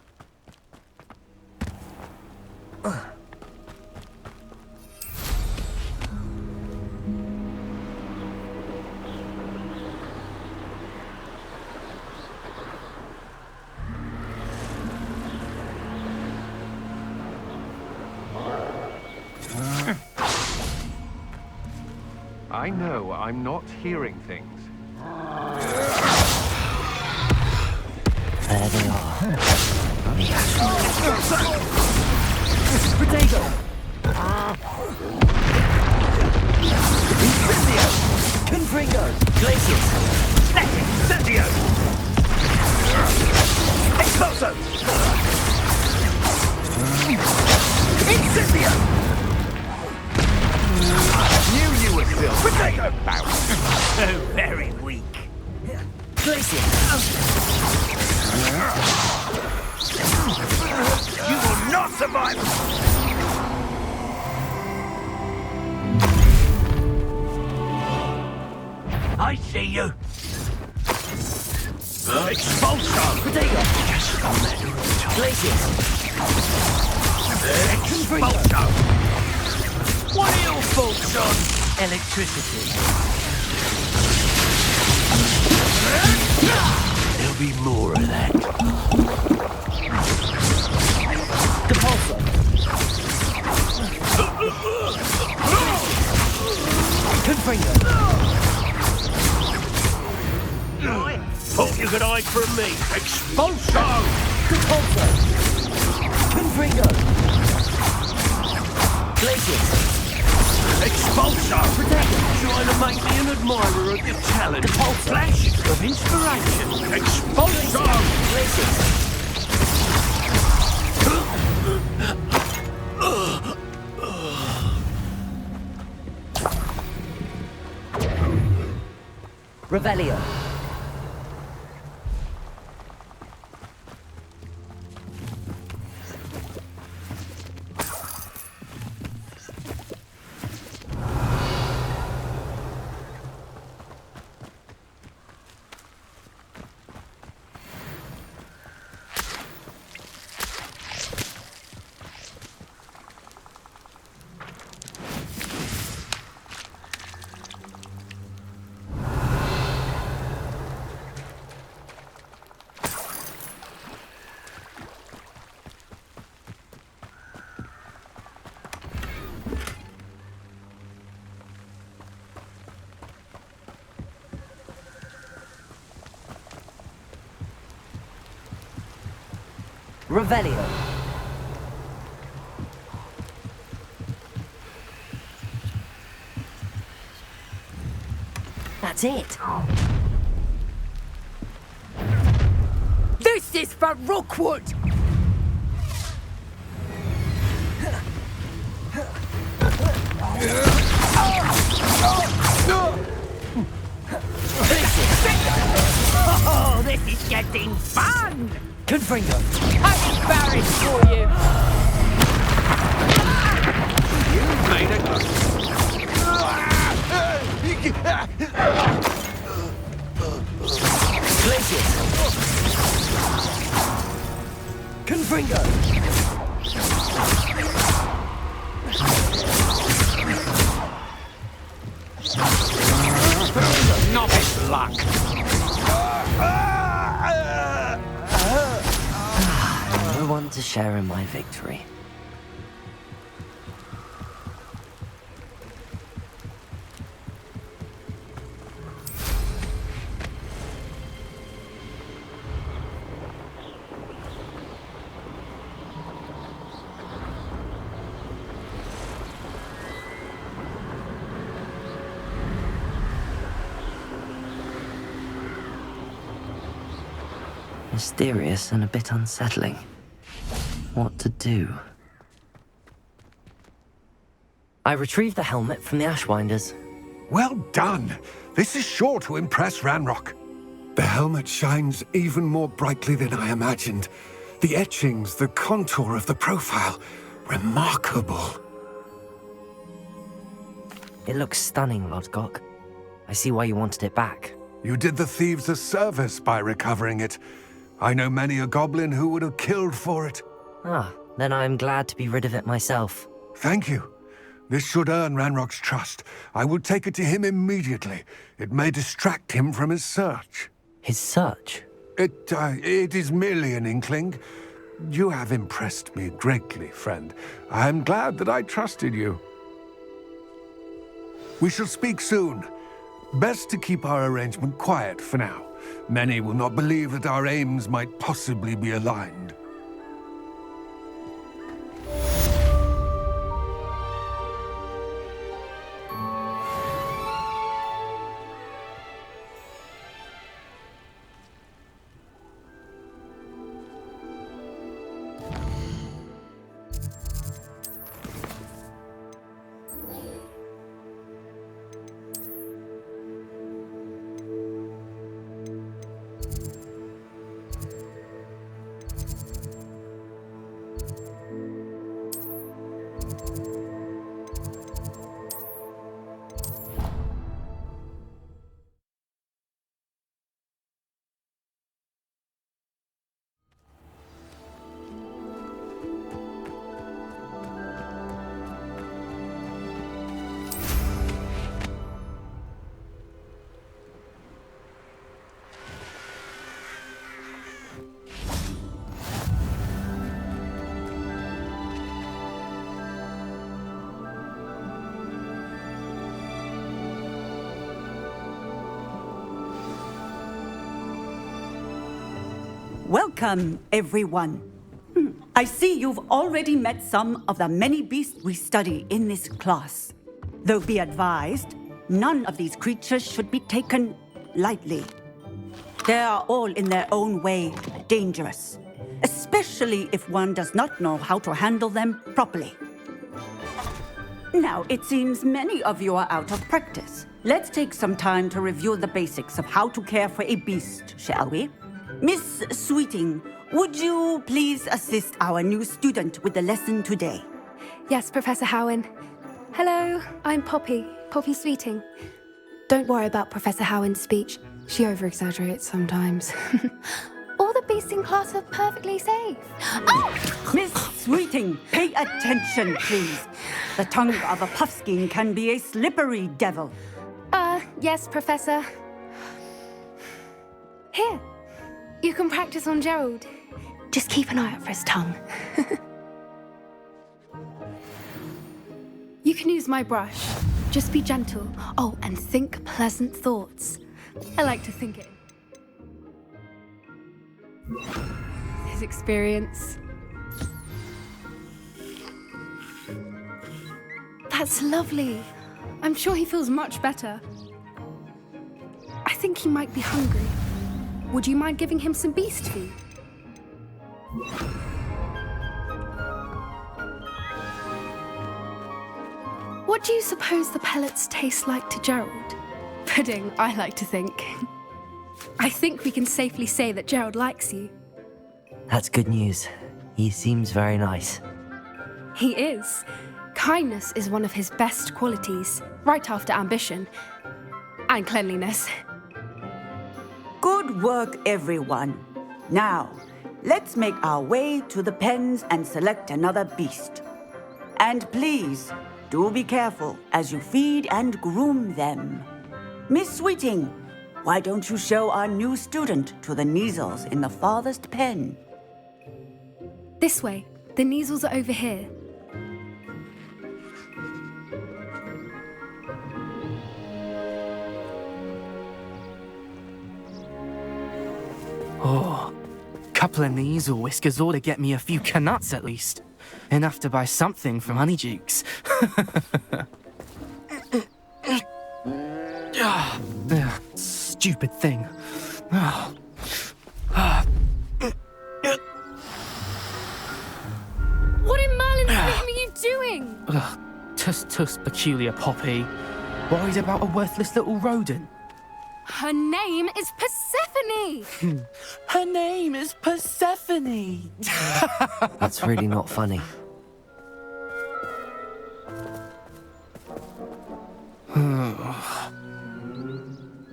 I know I'm not hearing things. There they are. Potato! Incendio! Confringo! Glacius! Static! Incendio! Exploso! Incendio! Knew you were still Potato! So very weak. Glacius! You will not survive! I see you! Expulso! Potato! Glacius! Expulso! What are your thoughts on electricity? There'll be more of that. Depulso! Confringo! Thought you could hide from me. Expulso! Depulso! Confringo! Glacius! Expulso! Trying to make me an admirer of your talent. Flash of inspiration. Expulso! Glacius! Revelio. Revelio. That's it. This is for Rookwood! Oh, this is getting fun! Confringo! I'm embarrassed for you! You've made a... Glacius! Confringo! Novice luck. No one to share in my victory. Mysterious and a bit unsettling. What to do? I retrieved the helmet from the Ashwinders. Well done. This is sure to impress Ranrock. The helmet shines even more brightly than I imagined. The etchings, the contour of the profile, remarkable. It looks stunning, Lodgok. I see why you wanted it back. You did the thieves a service by recovering it. I know many a goblin who would have killed for it. Ah, then I am glad to be rid of it myself. Thank you. This should earn Ranrock's trust. I will take it to him immediately. It may distract him from his search. His search? It is merely an inkling. You have impressed me greatly, friend. I am glad that I trusted you. We shall speak soon. Best to keep our arrangement quiet for now. Many will not believe that our aims might possibly be aligned. Welcome, everyone. I see you've already met some of the many beasts we study in this class. Though be advised, none of these creatures should be taken lightly. They are all in their own way dangerous, especially if one does not know how to handle them properly. Now, it seems many of you are out of practice. Let's take some time to review the basics of how to care for a beast, shall we? Miss Sweeting, would you please assist our new student with the lesson today? Yes, Professor Howen. Hello, I'm Poppy Sweeting. Don't worry about Professor Howen's speech. She over-exaggerates sometimes. All the beasts in class are perfectly safe. Oh! Miss Sweeting, pay attention, please. The tongue of a puffskein can be a slippery devil. Yes, Professor. Here. You can practice on Gerald. Just keep an eye out for his tongue. You can use my brush. Just be gentle. Oh, and think pleasant thoughts. I like to think it. His experience. That's lovely. I'm sure he feels much better. I think he might be hungry. Would you mind giving him some beast food? What do you suppose the pellets taste like to Gerald? Pudding, I like to think. I think we can safely say that Gerald likes you. That's good news. He seems very nice. He is. Kindness is one of his best qualities, right after ambition. And cleanliness. Good work, everyone. Now, let's make our way to the pens and select another beast. And please, do be careful as you feed and groom them. Miss Sweeting, why don't you show our new student to the Neasels in the farthest pen? This way. The Neasels are over here. Oh, couple of Neasel whiskers ought to get me a few canuts at least. Enough to buy something from Honeydukes. Stupid thing. What in Merlin's name are you doing? Just tuss peculiar Poppy. Worried about a worthless little rodent. Her name is Persephone! Her name is Persephone! That's really not funny.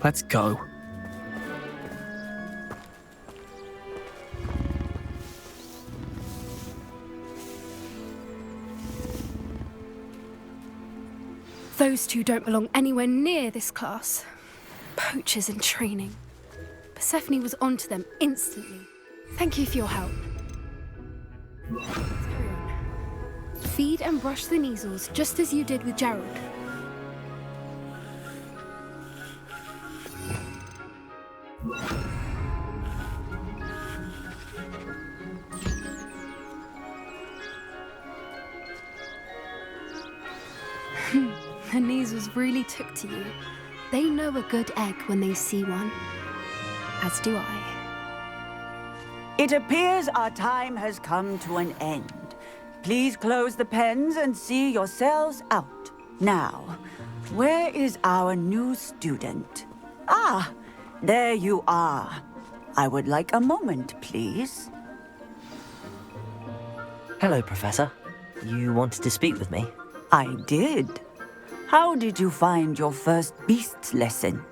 Let's go. Those two don't belong anywhere near this class. Poachers in training. Persephone was onto them instantly. Thank you for your help. Let's carry on. Feed and brush the measles just as you did with Gerald. The measles really took to you. They know a good egg when they see one. As do I. It appears our time has come to an end. Please close the pens and see yourselves out. Now, where is our new student? Ah, there you are. I would like a moment, please. Hello, Professor. You wanted to speak with me? I did. How did you find your first beasts lesson?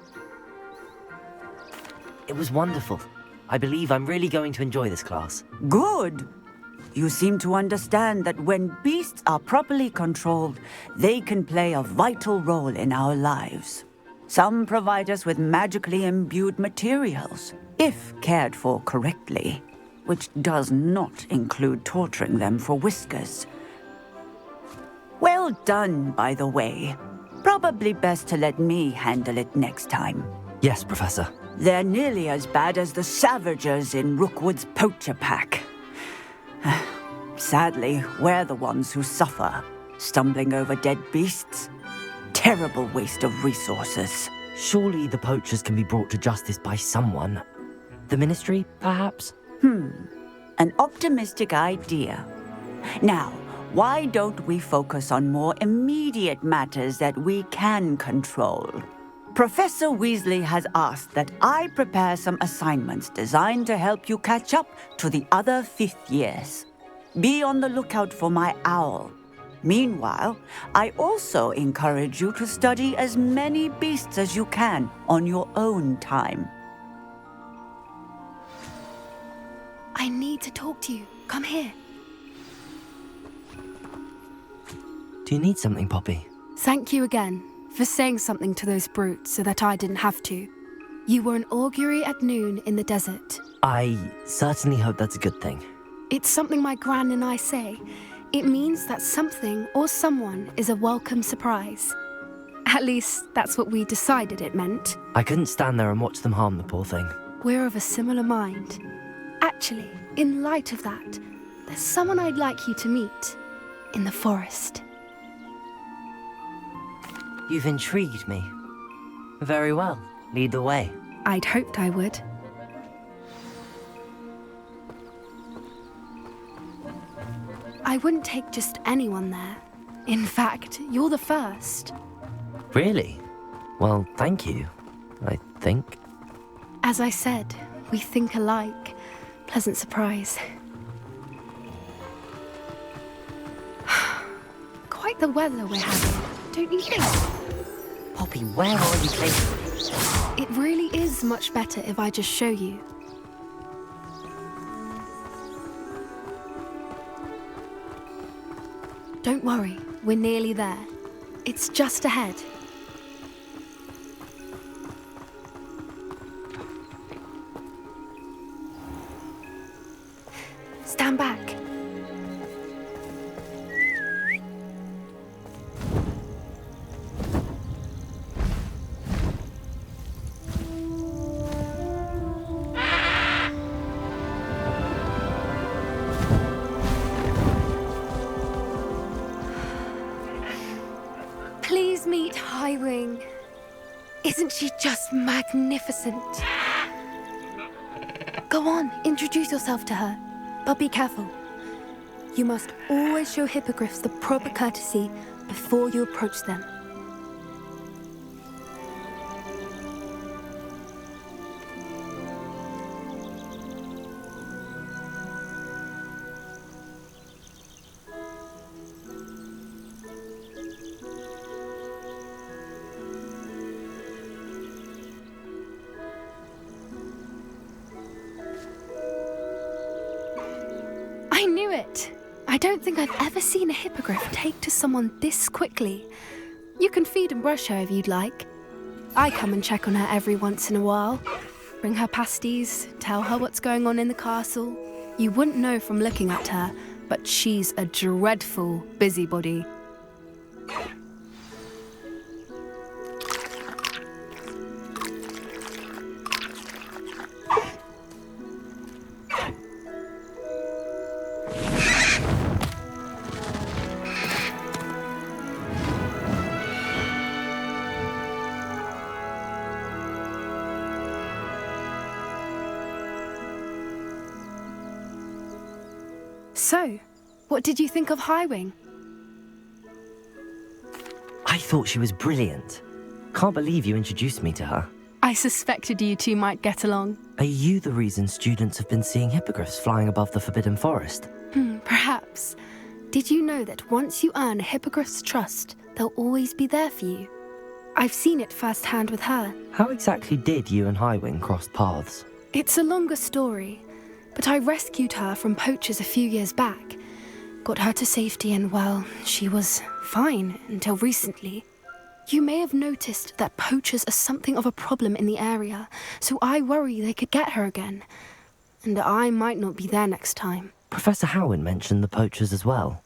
It was wonderful. I believe I'm really going to enjoy this class. Good. You seem to understand that when beasts are properly controlled, they can play a vital role in our lives. Some provide us with magically imbued materials, if cared for correctly, which does not include torturing them for whiskers. Well done, by the way. Probably best to let me handle it next time. Yes, Professor. They're nearly as bad as the Savagers in Rookwood's poacher pack. Sadly, we're the ones who suffer, stumbling over dead beasts. Terrible waste of resources. Surely the poachers can be brought to justice by someone. The Ministry, perhaps? An optimistic idea. Now, why don't we focus on more immediate matters that we can control? Professor Weasley has asked that I prepare some assignments designed to help you catch up to the other 5th years. Be on the lookout for my owl. Meanwhile, I also encourage you to study as many beasts as you can on your own time. I need to talk to you. Come here. Do you need something, Poppy? Thank you again for saying something to those brutes so that I didn't have to. You were an augury at noon in the desert. I certainly hope that's a good thing. It's something my gran and I say. It means that something or someone is a welcome surprise. At least, that's what we decided it meant. I couldn't stand there and watch them harm the poor thing. We're of a similar mind. Actually, in light of that, there's someone I'd like you to meet in the forest. You've intrigued me. Very well. Lead the way. I'd hoped I would. I wouldn't take just anyone there. In fact, you're the first. Really? Well, thank you, I think. As I said, we think alike. Pleasant surprise. Quite the weather we're having, don't you think? Poppy, where are you taking me? It really is much better if I just show you. Don't worry, we're nearly there. It's just ahead. Stand back. Please meet Highwing. Isn't she just magnificent? Go on, introduce yourself to her. But be careful. You must always show hippogriffs the proper courtesy, before you approach them. I knew it! I don't think I've ever seen a hippogriff take to someone this quickly. You can feed and brush her if you'd like. I come and check on her every once in a while. Bring her pasties, tell her what's going on in the castle. You wouldn't know from looking at her, but she's a dreadful busybody. So, what did you think of Highwing? I thought she was brilliant. Can't believe you introduced me to her. I suspected you two might get along. Are you the reason students have been seeing hippogriffs flying above the Forbidden Forest? Perhaps. Did you know that once you earn a hippogriff's trust, they'll always be there for you? I've seen it firsthand with her. How exactly did you and Highwing cross paths? It's a longer story, but I rescued her from poachers a few years back. Got her to safety and, well, she was fine until recently. You may have noticed that poachers are something of a problem in the area, so I worry they could get her again. And I might not be there next time. Professor Howin mentioned the poachers as well.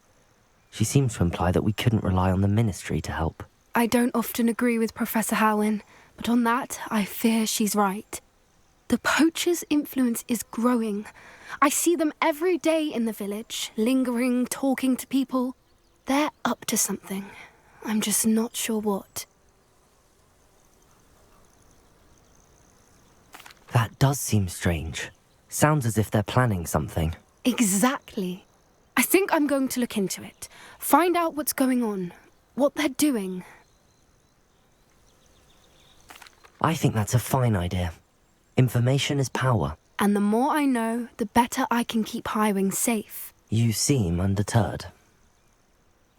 She seems to imply that we couldn't rely on the Ministry to help. I don't often agree with Professor Howin, but on that, I fear she's right. The poachers' influence is growing. I see them every day in the village, lingering, talking to people. They're up to something. I'm just not sure what. That does seem strange. Sounds as if they're planning something. Exactly. I think I'm going to look into it. Find out what's going on, what they're doing. I think that's a fine idea. Information is power. And the more I know, the better I can keep Highwing safe. You seem undeterred.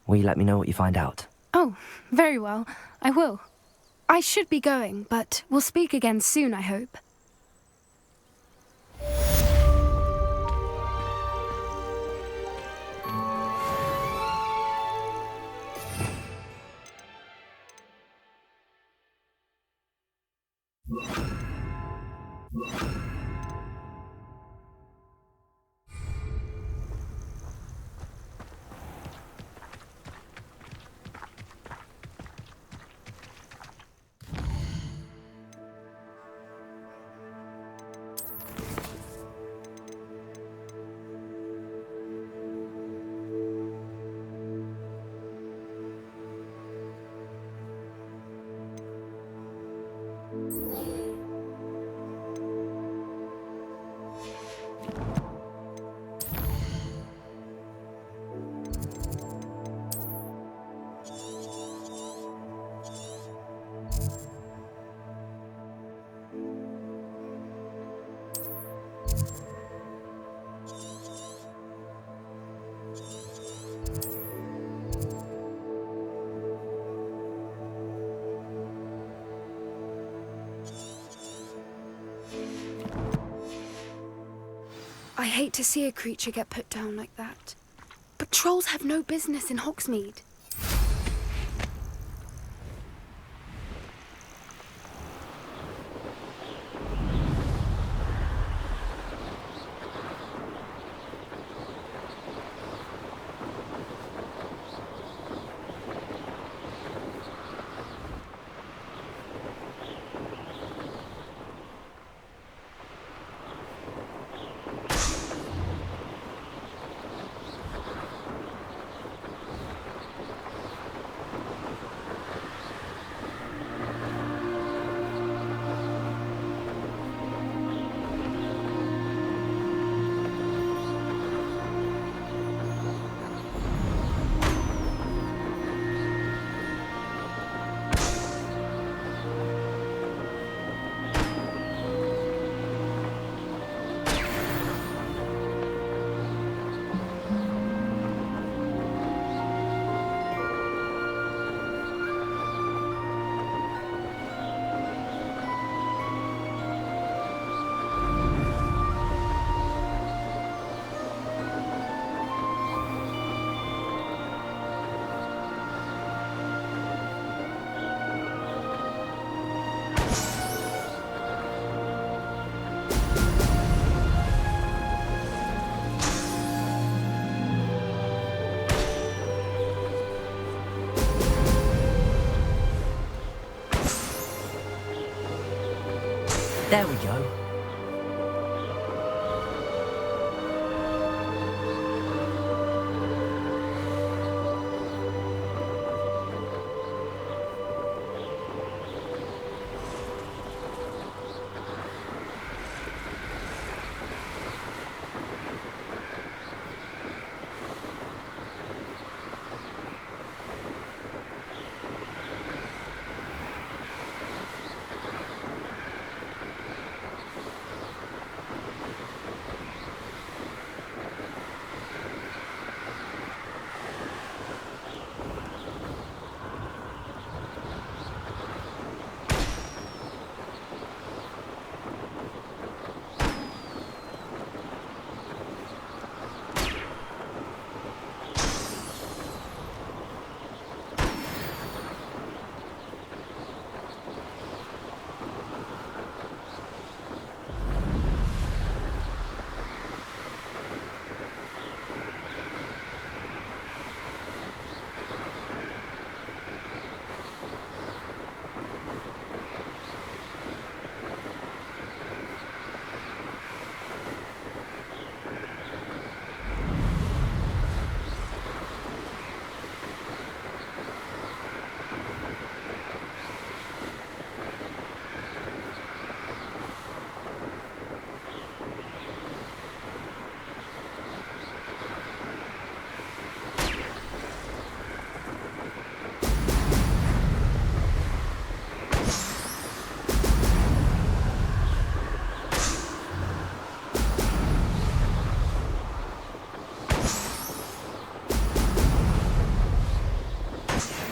Will you let me know what you find out? Oh, very well. I will. I should be going, but we'll speak again soon, I hope. I hate to see a creature get put down like that. But trolls have no business in Hogsmeade. There we go.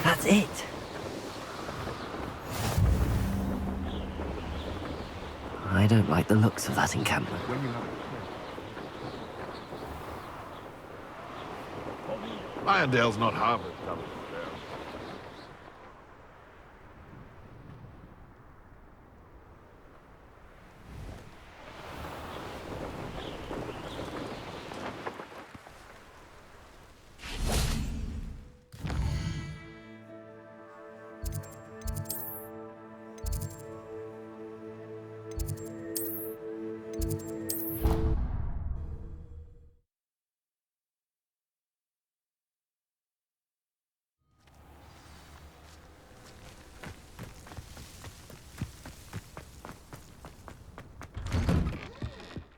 That's it. I don't like the looks of that encampment. Irondale's not half as tough as it sounds.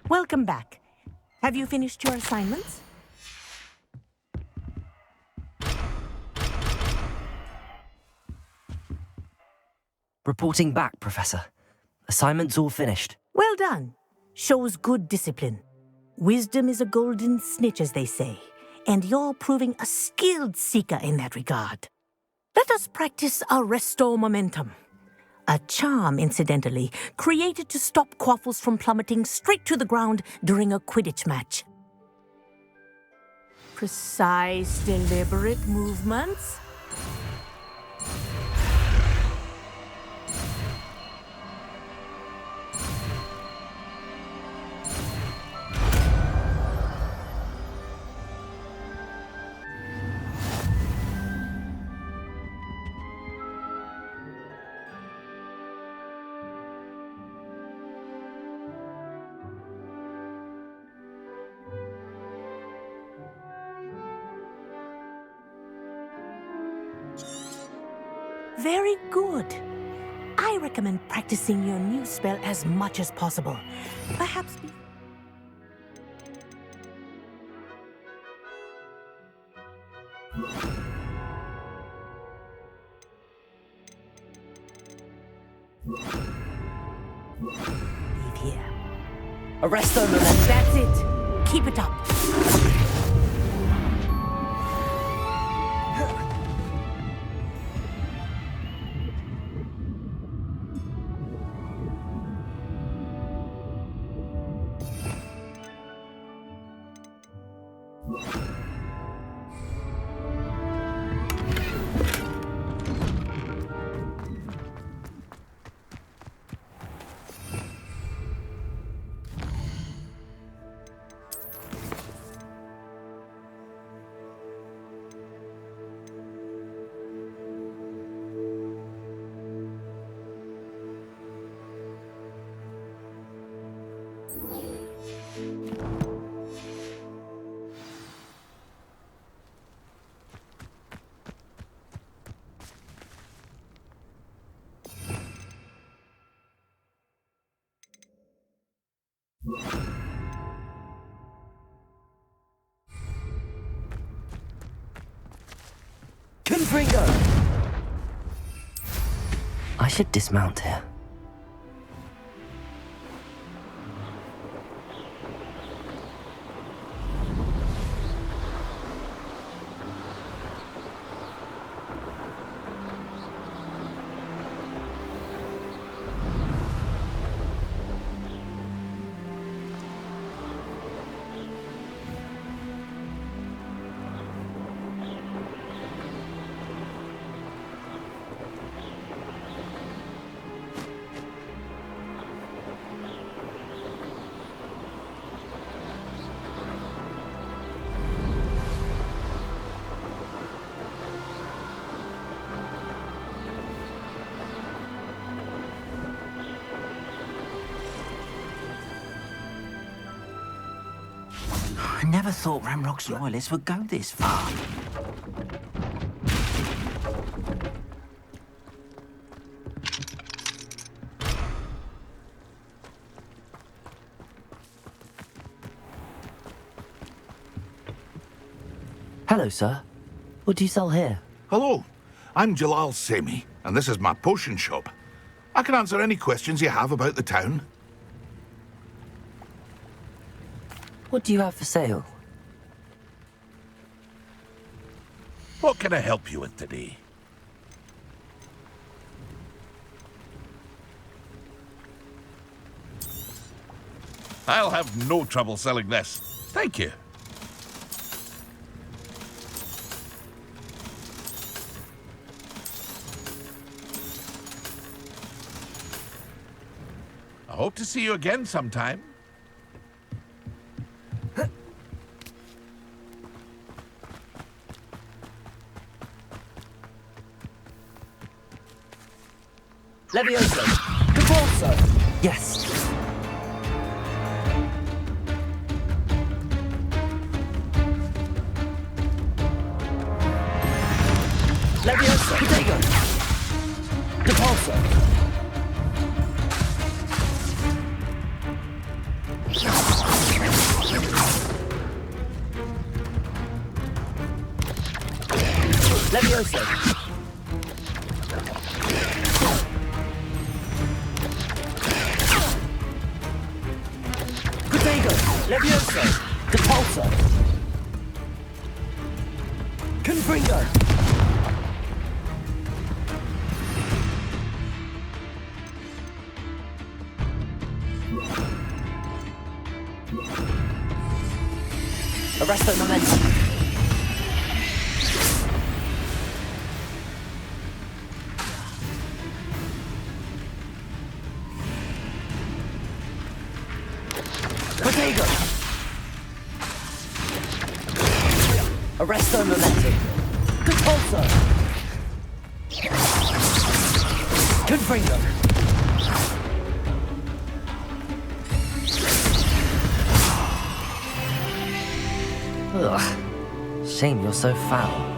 Welcome back. Have you finished your assignments? Reporting back, Professor. Assignment's all finished. Well done. Shows good discipline. Wisdom is a golden snitch, as they say, and you're proving a skilled seeker in that regard. Let us practice our Restore Momentum. A charm, incidentally, created to stop quaffles from plummeting straight to the ground during a Quidditch match. Precise, deliberate movements. Very good. I recommend practicing your new spell as much as possible. Perhaps leave here. Arresto Momentum. That's it. Keep it up. Confringo! I should dismount here. I never thought Ramrock's loyalists would go this far. Hello, sir. What do you sell here? Hello, I'm Jalal Semi, and this is my potion shop. I can answer any questions you have about the town. What do you have for sale? What can I help you with today? I'll have no trouble selling this. Thank you. I hope to see you again sometime. Levioso! Capulso! Yes. Levioso! Protego! Capulso! Levioso! Levioso! Capulso! Confringo! Arresto momentum! Protego! Arresto momentum! Capulso! Confringo! Ugh. Shame you're so foul.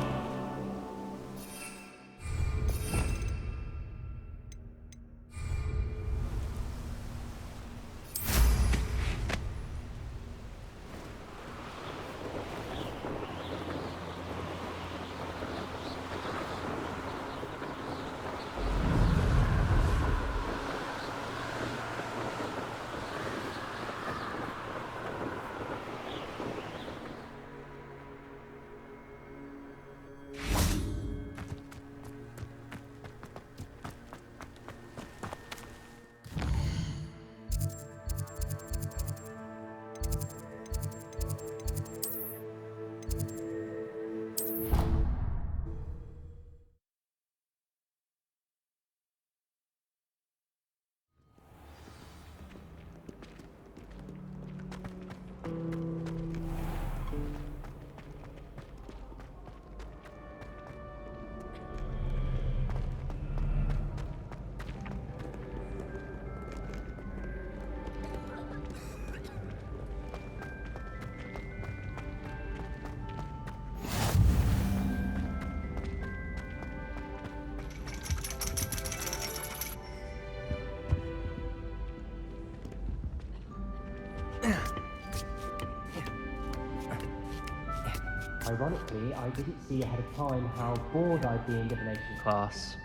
Ironically, I didn't see ahead of time how bored I'd be in divination class.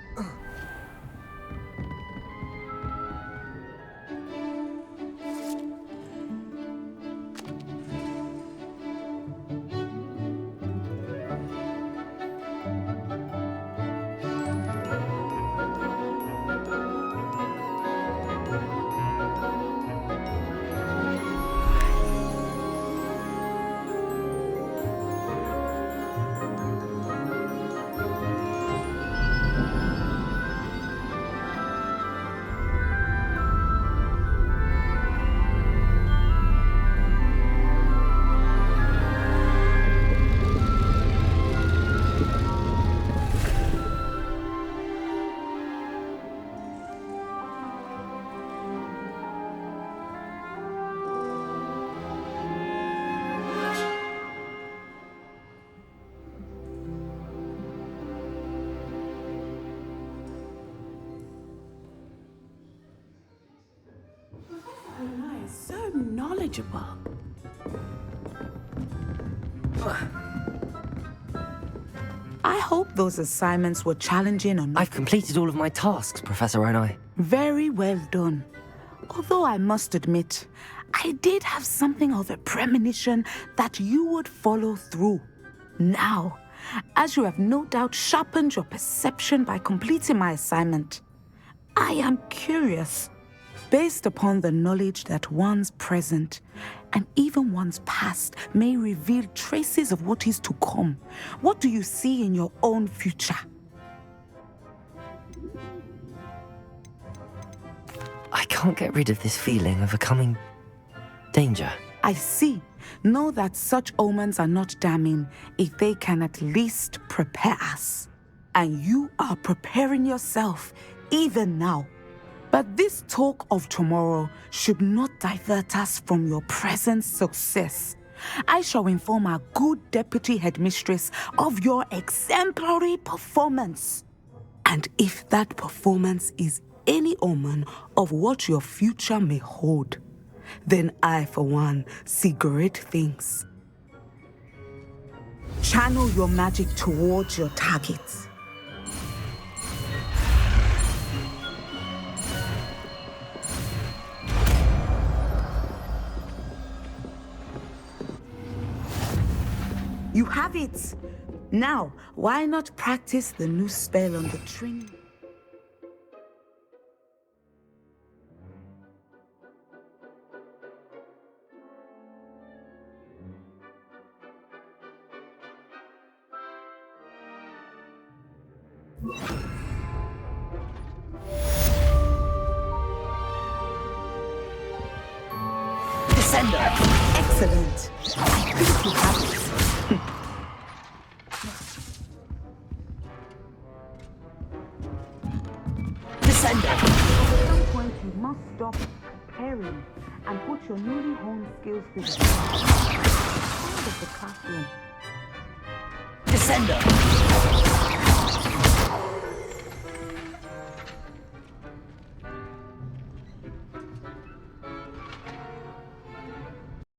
So knowledgeable. I hope those assignments were challenging enough. I've completed all of my tasks, Professor Onai. Very well done. Although I must admit, I did have something of a premonition that you would follow through. Now, as you have no doubt sharpened your perception by completing my assignment, I am curious. Based upon the knowledge that one's present and even one's past may reveal traces of what is to come, what do you see in your own future? I can't get rid of this feeling of a coming danger. I see. Know that such omens are not damning if they can at least prepare us. And you are preparing yourself even now. But this talk of tomorrow should not divert us from your present success. I shall inform our good deputy headmistress of your exemplary performance. And if that performance is any omen of what your future may hold, then I, for one, see great things. Channel your magic towards your targets. You have it! Now, why not practice the new spell on the training? Descender! Excellent! I think you have it. Descender! At some point, you must stop preparing and put your newly honed skills to the side of the classroom. Descender!